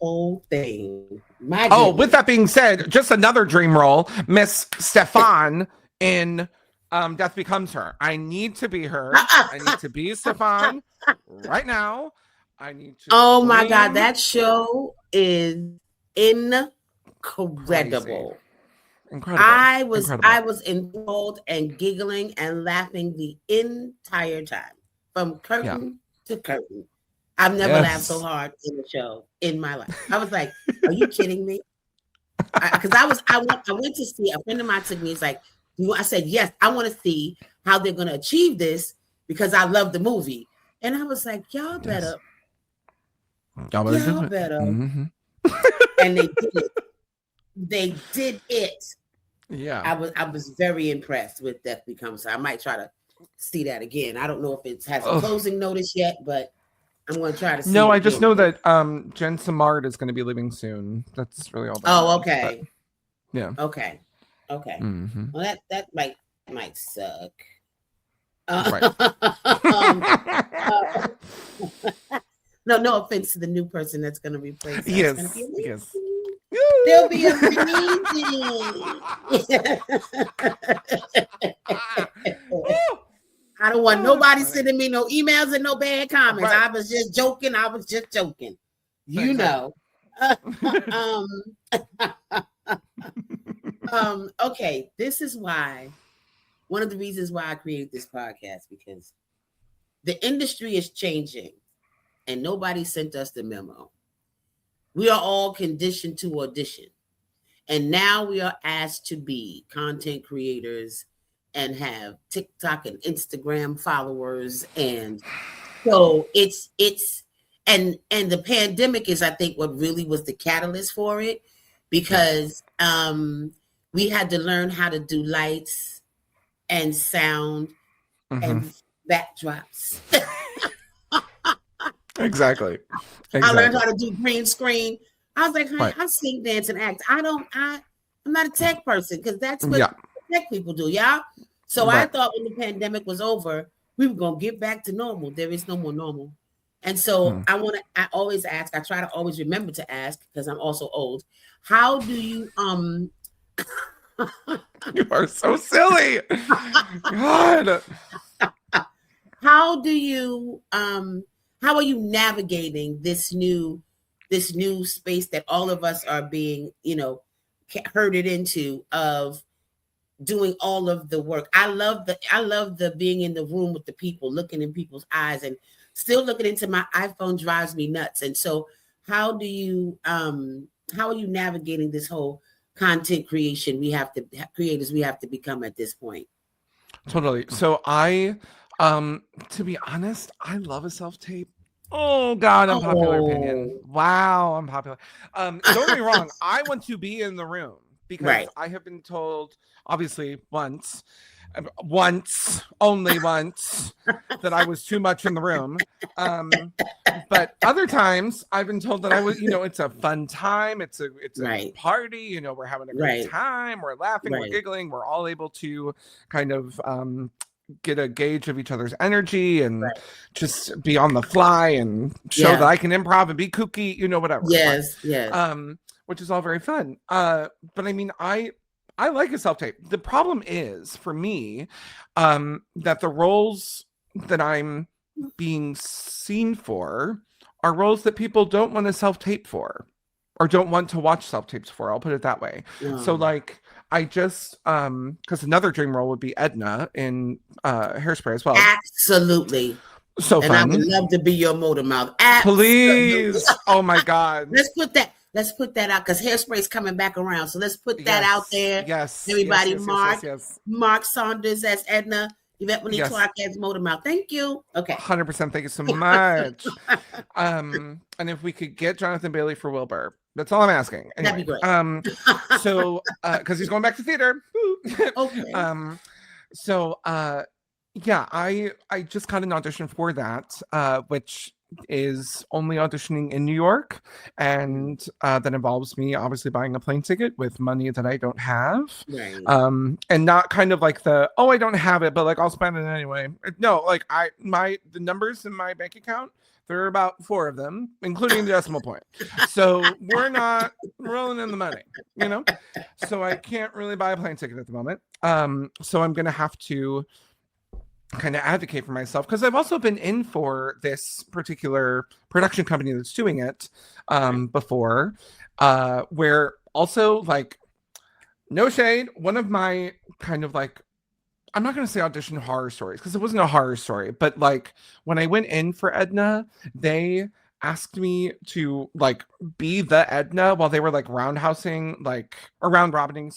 Speaker 1: whole thing.
Speaker 2: With that being said, just another dream role, Miss Stefan in Death Becomes Her. I need to be her. I need to be Stefan right now. I need to.
Speaker 1: Oh my God, that show is incredible.
Speaker 2: Crazy. Incredible.
Speaker 1: I was enthralled and giggling and laughing the entire time, from curtain to curtain. I've never laughed so hard in a show in my life. I was like, "Are you kidding me?" Because I went to see, a friend of mine took me. He's like, I said, "Yes, I want to see how they're going to achieve this because I love the movie." And I was like, "Y'all better, y'all better."
Speaker 2: Mm-hmm.
Speaker 1: And they did it. They did it.
Speaker 2: Yeah,
Speaker 1: I was very impressed with Death Becomes Her. I might try to see that again. I don't know if it has a closing notice yet, but I'm going to try to see.
Speaker 2: No, I just know that Jen Samard is going to be leaving soon. That's really all.
Speaker 1: Okay.
Speaker 2: But, yeah.
Speaker 1: Okay.
Speaker 2: Mm-hmm.
Speaker 1: Well, that might suck. No offense to the new person that's going to replace.
Speaker 2: Yes.
Speaker 1: They'll be amazing. I don't want nobody sending me no emails and no bad comments. I was just joking. You know. Okay, this is why. One of the reasons why I created this podcast, because the industry is changing and nobody sent us the memo. We are all conditioned to audition. And now we are asked to be content creators and have TikTok and Instagram followers. And so it's and the pandemic is, I think, what really was the catalyst for it, because we had to learn how to do lights and sound and backdrops.
Speaker 2: Exactly.
Speaker 1: I learned how to do green screen. I was like, honey, I sing, dance, and act. I'm not a tech person, because that's what tech people do, y'all. So I thought when the pandemic was over, we were gonna get back to normal. There is no more normal. And so I always ask, I try to always remember to ask, because I'm also old. How do you
Speaker 2: You are so silly. God.
Speaker 1: How do you how are you navigating this new space that all of us are being, herded into, of doing all of the work? I love the being in the room with the people, looking in people's eyes, and still looking into my iPhone drives me nuts. And so how are you navigating this whole content creation we have to become at this point?
Speaker 2: Totally. So I to be honest, I love a self-tape. Oh God, unpopular opinion. Wow, unpopular. Don't get me wrong, I want to be in the room, because I have been told, obviously only once, that I was too much in the room. But other times I've been told that I was, it's a fun time. It's a party, we're having a great time. We're laughing, we're giggling. We're all able to kind of get a gauge of each other's energy and just be on the fly and show that I can improv and be kooky, whatever.
Speaker 1: Yes.
Speaker 2: Which is all very fun. But I mean, I like a self-tape. The problem is, for me, that the roles that I'm being seen for are roles that people don't want to self-tape for, or don't want to watch self-tapes for. I'll put it that way. So like, I just because another dream role would be Edna in Hairspray as well.
Speaker 1: Absolutely.
Speaker 2: So
Speaker 1: and
Speaker 2: fun.
Speaker 1: I would love to be your motor mouth.
Speaker 2: Please. Oh my God.
Speaker 1: Let's put that. Let's put that out because Hairspray's coming back around. So let's put that out there.
Speaker 2: Yes.
Speaker 1: Everybody,
Speaker 2: Yes.
Speaker 1: Mark Saunders as Edna, Yvette Monique Clark as Motormouth. Thank you. Okay.
Speaker 2: 100%. Thank you so much. And if we could get Jonathan Bailey for Wilbur, that's all I'm asking. Anyway,
Speaker 1: that'd be great.
Speaker 2: So because he's going back to theater.
Speaker 1: Okay.
Speaker 2: So yeah, I just got an audition for that, which is only auditioning in New York, and that involves me obviously buying a plane ticket with money that I don't have,
Speaker 1: right.
Speaker 2: And not kind of like I don't have it, but like I'll spend it anyway. No, like the numbers in my bank account, there are about 4 of them, including the decimal point. So we're not rolling in the money, so I can't really buy a plane ticket at the moment. So I'm gonna have to kind of advocate for myself because I've also been in for this particular production company that's doing it before, where also like no shade, one of my kind of like, I'm not going to say audition horror stories because it wasn't a horror story, but like when I went in for Edna, they asked me to like be the Edna while they were like round robining,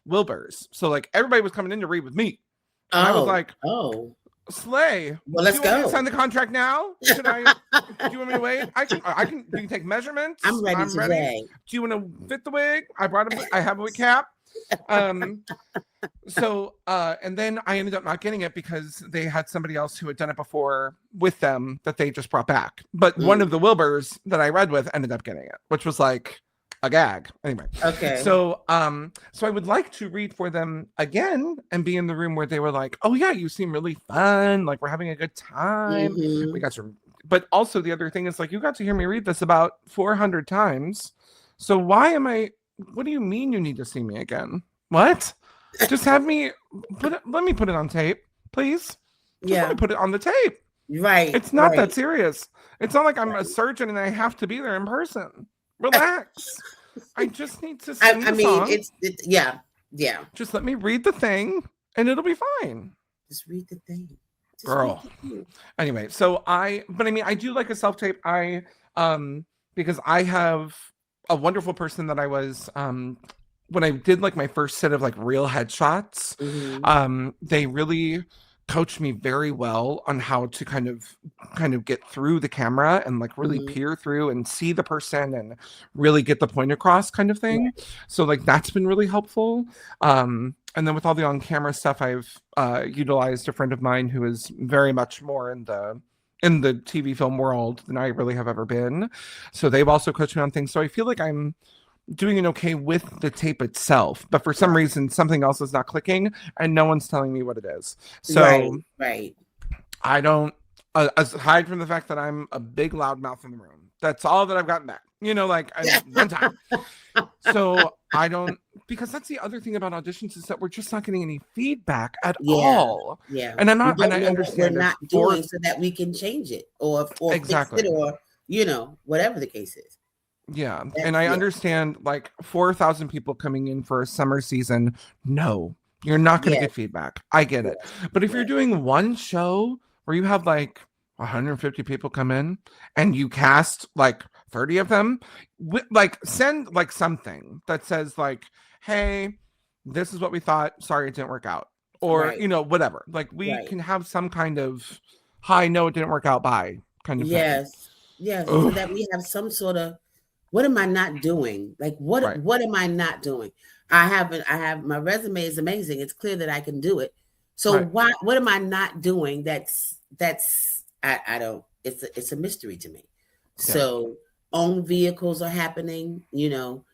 Speaker 2: Wilbur's. So like everybody was coming in to read with me. And I was like, slay.
Speaker 1: Well, let's go.
Speaker 2: Sign the contract now. Do you want me to wait? I can. You can take measurements.
Speaker 1: I'm ready today.
Speaker 2: Do you want to fit the wig? I have a wig cap. So and then I ended up not getting it because they had somebody else who had done it before with them that they just brought back. But one of the Wilburs that I read with ended up getting it, which was like a gag. Anyway.
Speaker 1: Okay.
Speaker 2: So so I would like to read for them again and be in the room where they were like, oh yeah, you seem really fun. Like we're having a good time. We got to, but also the other thing is like, you got to hear me read this about 400 times. So what do you mean you need to see me again? What? Just have me let me put it on tape, please. Just let me put it on the tape.
Speaker 1: Right.
Speaker 2: It's not that serious. It's not like I'm a surgeon and I have to be there in person. Relax. I just need to sing the song.
Speaker 1: Yeah.
Speaker 2: Just let me read the thing and it'll be fine.
Speaker 1: Just read the thing.
Speaker 2: Girl. Anyway, so I do like a self-tape. Because I have a wonderful person that I was when I did like my first set of like real headshots, they really coached me very well on how to kind of get through the camera and like really peer through and see the person and really get the point across kind of thing. So like that's been really helpful. And then with all the on-camera stuff, I've utilized a friend of mine who is very much more in the TV film world than I really have ever been. So they've also coached me on things. So I feel like I'm doing it okay with the tape itself, but for some reason something else is not clicking and no one's telling me what it is. So
Speaker 1: right.
Speaker 2: I don't aside from the fact that I'm a big loudmouth in the room. That's all that I've gotten back. One time. So I don't, because that's the other thing about auditions is that we're just not getting any feedback at all.
Speaker 1: Yeah.
Speaker 2: And I understand
Speaker 1: we're not doing so that we can change it or
Speaker 2: exactly.
Speaker 1: fix it or whatever the case is.
Speaker 2: Yeah. And I understand like 4,000 people coming in for a summer season. No, you're not going to get feedback. I get it. But if you're doing one show where you have like 150 people come in and you cast like 30 of them, like send like something that says like, hey, this is what we thought. Sorry, it didn't work out. Or, whatever. Like we can have some kind of, hi, no, it didn't work out. Bye kind of thing.
Speaker 1: Yes. So that we have some sort of, what am I not doing? Like, what am I not doing? I have my resume is amazing. It's clear that I can do it. So what am I not doing? I don't, it's a mystery to me. So own vehicles are happening, and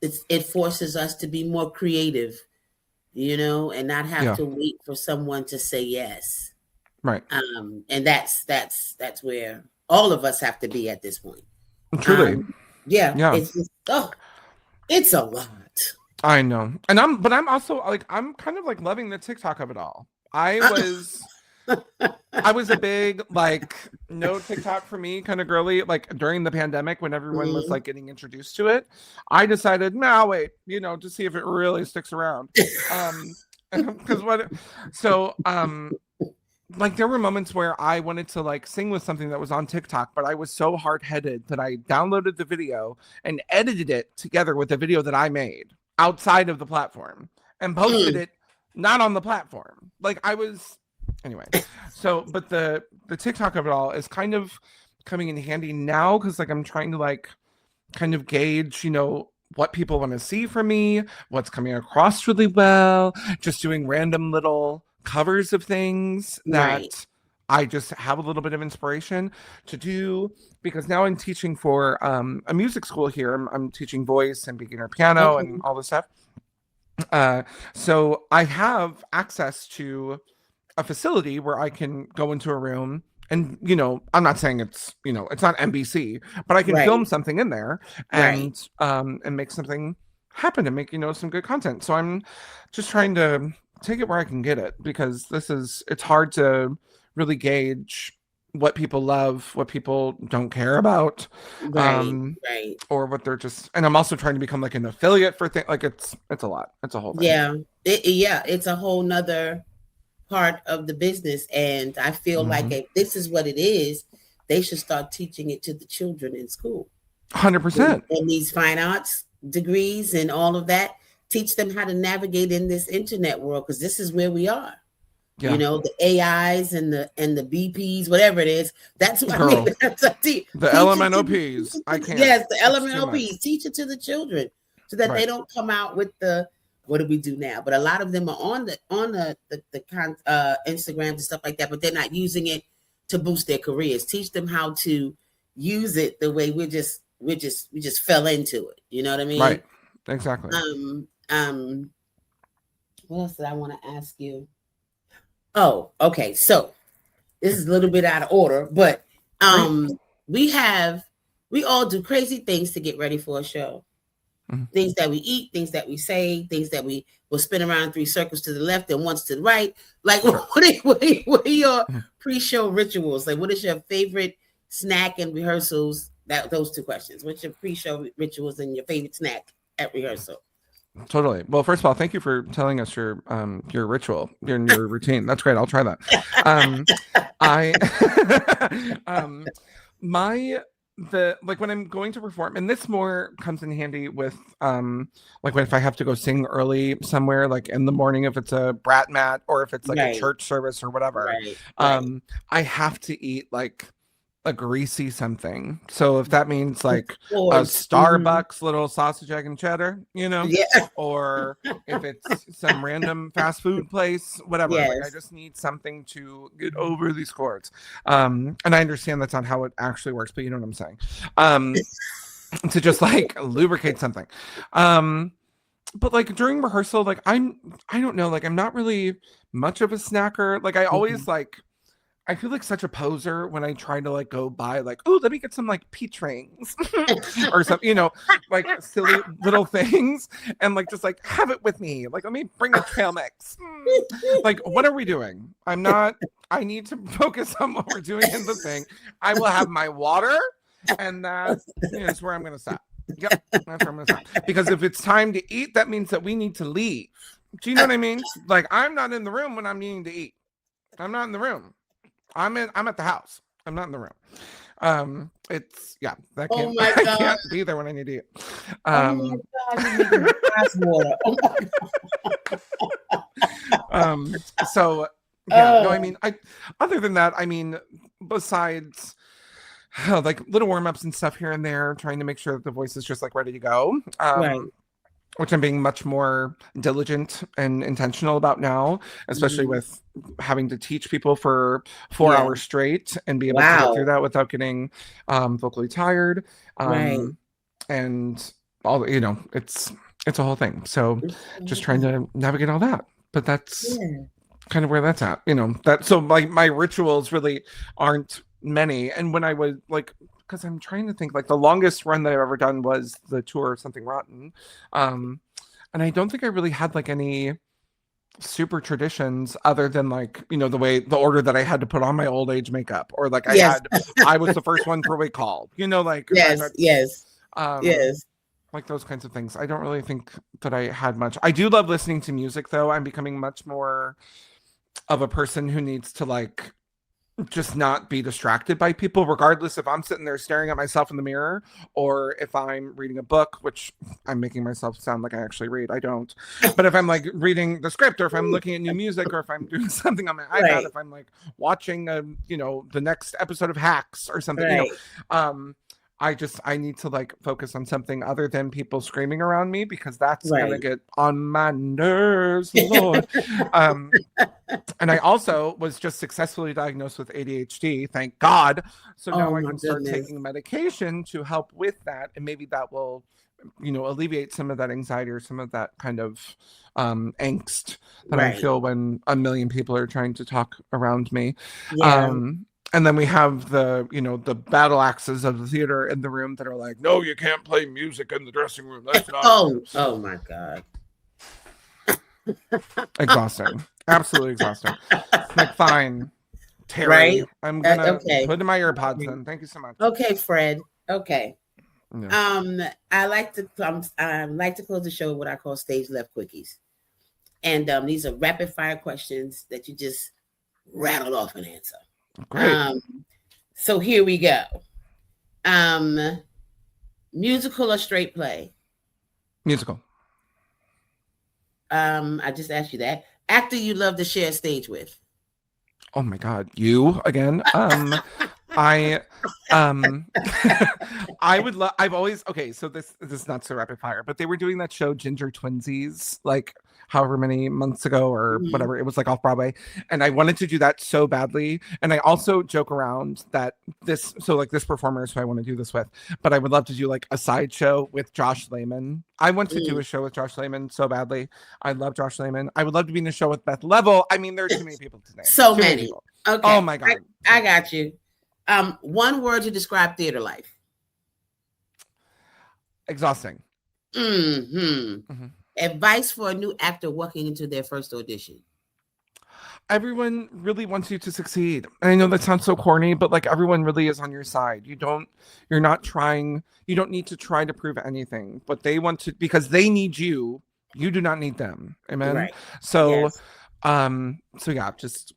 Speaker 1: it forces us to be more creative, and not have to wait for someone to say yes.
Speaker 2: Right.
Speaker 1: And that's where all of us have to be at this point.
Speaker 2: Truly.
Speaker 1: It's just, it's a lot.
Speaker 2: I know. And I'm also like, I'm kind of like loving the TikTok of it all. I was a big, like, no TikTok for me kind of girly, like during the pandemic when everyone was like getting introduced to it. I decided, wait, to see if it really sticks around. like there were moments where I wanted to like sing with something that was on TikTok, but I was so hard-headed that I downloaded the video and edited it together with the video that I made outside of the platform and posted
Speaker 1: Mm,
Speaker 2: it not on the platform. Like I was anyway. So, but the TikTok of it all is kind of coming in handy now because like I'm trying to like kind of gauge, what people want to see from me, what's coming across really well, just doing random little covers of things
Speaker 1: right.
Speaker 2: that I just have a little bit of inspiration to do because now I'm teaching for a music school here. I'm teaching voice and beginner piano and
Speaker 1: Okay.
Speaker 2: all this stuff. So I have access to a facility where I can go into a room and I'm not saying it's not NBC, but I can
Speaker 1: Right.
Speaker 2: film something in there
Speaker 1: Right.
Speaker 2: and make something happen and make some good content. So I'm just trying to take it where I can get it because it's hard to really gauge what people love, what people don't care about,
Speaker 1: Right. Right.
Speaker 2: or what they're just. And I'm also trying to become like an affiliate for things. Like it's a lot. It's a whole thing.
Speaker 1: Yeah. Yeah. It's a whole nother part of the business. And I feel like
Speaker 2: Mm-hmm.
Speaker 1: if this is what it is, they should start teaching it to the children in school.
Speaker 2: 100%.
Speaker 1: And these fine arts degrees and all of that, teach them how to navigate in this internet world because this is where we are.
Speaker 2: Yeah.
Speaker 1: The AIs and the BPs, whatever it is. That's what
Speaker 2: Girl,
Speaker 1: I mean. That's a
Speaker 2: the LMNOPs. I can't.
Speaker 1: Yes, the
Speaker 2: It's too much.
Speaker 1: LMNOPs. Teach it to the children so that they
Speaker 2: Right.
Speaker 1: don't come out with the what do we do now? But a lot of them are on the Instagrams and stuff like that, but they're not using it to boost their careers. Teach them how to use it the way we just fell into it. You know what I mean?
Speaker 2: Right. Exactly.
Speaker 1: What else did I want to ask you? Oh, okay. So this is a little bit out of order, but we all do crazy things to get ready for a show. Mm-hmm. Things that we eat, things that we say, things that we will spin around 3 circles to the left and once to the right. Like, what are your pre-show rituals? Like, what is your favorite snack and rehearsals? Those 2 questions. What's your pre-show rituals and your favorite snack at rehearsal?
Speaker 2: Totally. Well, first of all, thank you for telling us your ritual, your routine. That's great. I'll try that. When I'm going to perform, and this more comes in handy with like if I have to go sing early somewhere, like in the morning, if it's a brat mat or if it's like a church service or whatever, I have to eat like a greasy something. So if that means like a Starbucks little sausage, egg, and cheddar, or if it's some random fast food place, whatever. Like I just need something to get over these chords. And I understand that's not how it actually works, but you know what I'm saying. To just like lubricate something. But like during rehearsal, like I don't know, like I'm not really much of a snacker. Like I always I feel like such a poser when I try to like go buy like, oh, let me get some like peach rings or something, like silly little things and like just like have it with me. Like, let me bring a trail mix. Like, what are we doing? I need to focus on what we're doing in the thing. I will have my water and that is where I'm going to stop. Yep, that's where I'm going to stop. Because if it's time to eat, that means that we need to leave. Do you know what I mean? Like, I'm not in the room when I'm needing to eat. I'm not in the room. I'm at the house. I'm not in the room. I can't be there when I need to eat.
Speaker 1: Oh my God, you're making glass water.
Speaker 2: So yeah, no, I mean, other than that, I mean, besides like little warm-ups and stuff here and there, trying to make sure that the voice is just like ready to go. Right. Which I'm being much more diligent and intentional about now, especially with having to teach people for 4 hours straight and be able to get through that without getting vocally tired. And all, it's a whole thing. So just trying to navigate all that. But that's kind of where that's at, so my rituals really aren't many. And when I was like, because I'm trying to think, like the longest run that I've ever done was the tour of Something Rotten. And I don't think I really had like any super traditions other than like, the order that I had to put on my old age makeup or like I was the first one for wake call, like, yes. Like those kinds of things. I don't really think that I had much. I do love listening to music though. I'm becoming much more of a person who needs to like just not be distracted by people, regardless if I'm sitting there staring at myself in the mirror or if I'm reading a book, which I'm making myself sound like I actually read. I don't. But if I'm like reading the script, or if I'm looking at new music, or if I'm doing something on my iPad,
Speaker 1: Right.
Speaker 2: if I'm like watching the next episode of Hacks or something,
Speaker 1: Right.
Speaker 2: I need to like focus on something other than people screaming around me, because that's
Speaker 1: Right.
Speaker 2: gonna get on my nerves, Lord. And I also was just successfully diagnosed with ADHD, thank God. So now I can start taking medication to help with that, and maybe that will, alleviate some of that anxiety or some of that kind of angst that I feel when a million people are trying to talk around me.
Speaker 1: Yeah.
Speaker 2: And then we have the battle axes of the theater in the room that are like, no, you can't play music in the dressing room. That's not.
Speaker 1: Oh my God.
Speaker 2: Exhausting. Absolutely exhausting. Like, fine, Terry.
Speaker 1: Right?
Speaker 2: I'm gonna put in my earpods then. Thank you so much.
Speaker 1: Okay, Fred. Okay.
Speaker 2: Yeah.
Speaker 1: I like to close the show with what I call stage left quickies. And these are rapid fire questions that you just rattle off an answer.
Speaker 2: Great.
Speaker 1: So here we go. Musical or straight play?
Speaker 2: Musical.
Speaker 1: I just asked you that. Actor you love to share stage with?
Speaker 2: Oh my God, you again? I would love. I've always So this is not so rapid fire, but they were doing that show Ginger Twinsies like however many months ago or whatever. It was like off Broadway, and I wanted to do that so badly. And I also joke around that this performer is who I want to do this with, but I would love to do like a sideshow with Josh Lehman. I want to do a show with Josh Lehman so badly. I love Josh Lehman. I would love to be in a show with Beth Level. I mean, there are too many people to name.
Speaker 1: So many. Okay.
Speaker 2: Oh my God.
Speaker 1: I got you. One word to describe theater life.
Speaker 2: Exhausting.
Speaker 1: Advice for a new actor walking into their first audition.
Speaker 2: Everyone really wants you to succeed. And I know that sounds so corny, but like everyone really is on your side. You don't need to try to prove anything, but they want to, because they need you. You do not need them. Amen.
Speaker 1: Right.
Speaker 2: So, just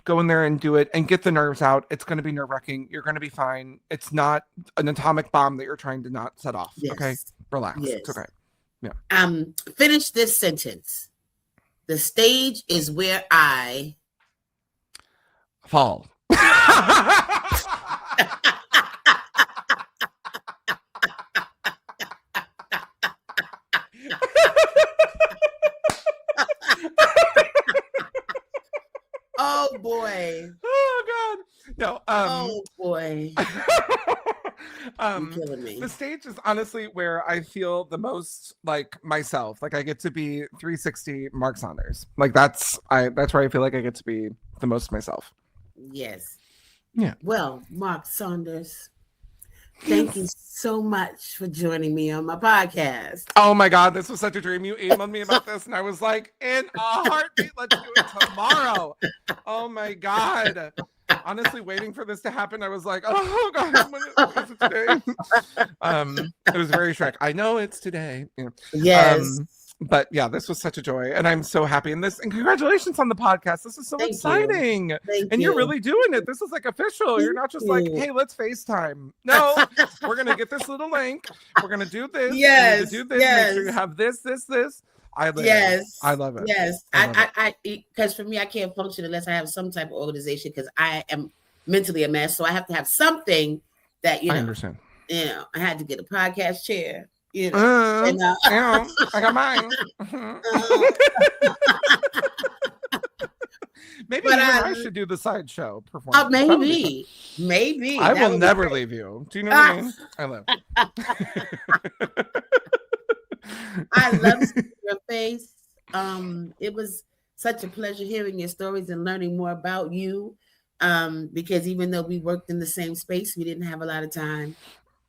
Speaker 2: go in there and do it and get the nerves out. It's going to be nerve-wracking. You're going to be fine. It's not an atomic bomb that you're trying to not set off.
Speaker 1: Yes.
Speaker 2: Okay. Relax.
Speaker 1: Yes.
Speaker 2: It's okay. Yeah.
Speaker 1: Finish this sentence. The stage is where I
Speaker 2: fall.
Speaker 1: Oh boy.
Speaker 2: Oh God. No.
Speaker 1: Oh boy. You're killing me.
Speaker 2: The stage is honestly where I feel the most like myself. Like I get to be 360 Mark Saunders. Like that's where I feel like I get to be the most myself.
Speaker 1: Yes.
Speaker 2: Yeah.
Speaker 1: Well, Mark Saunders, thank you so much for joining me on my podcast.
Speaker 2: Oh my God, this was such a dream. You emailed me about this and I was like, in a heartbeat, let's do it tomorrow. Oh my God. Honestly, waiting for this to happen, I was like, oh God, when is it today? It was very Shrek. I know it's today. Yeah.
Speaker 1: Yes.
Speaker 2: But yeah, this was such a joy, and I'm so happy. And congratulations on the podcast. This is so exciting. And you're really doing it. This is like official. You're not just like, hey, let's FaceTime. No, we're gonna get this little link. We're gonna do this.
Speaker 1: Yes.
Speaker 2: Do this. Make sure you have this. I love it. I love it.
Speaker 1: Yes. I because for me, I can't function unless I have some type of organization, because I am mentally a mess. So I have to have something that, I understand. I had to get a podcast chair. I
Speaker 2: got mine. Maybe I should do the sideshow performance.
Speaker 1: Maybe.
Speaker 2: I will never leave you. Do you know what I mean? I love
Speaker 1: I love your face. It was such a pleasure hearing your stories and learning more about you. Because even though we worked in the same space, we didn't have a lot of time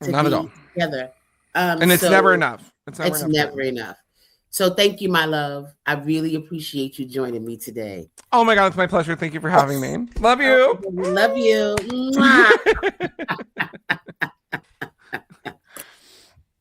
Speaker 1: to
Speaker 2: Not
Speaker 1: be
Speaker 2: at all.
Speaker 1: together.
Speaker 2: And it's never enough.
Speaker 1: It's never enough. So thank you, my love. I really appreciate you joining me today.
Speaker 2: Oh my God, it's my pleasure. Thank you for having me. Love you.
Speaker 1: Love you.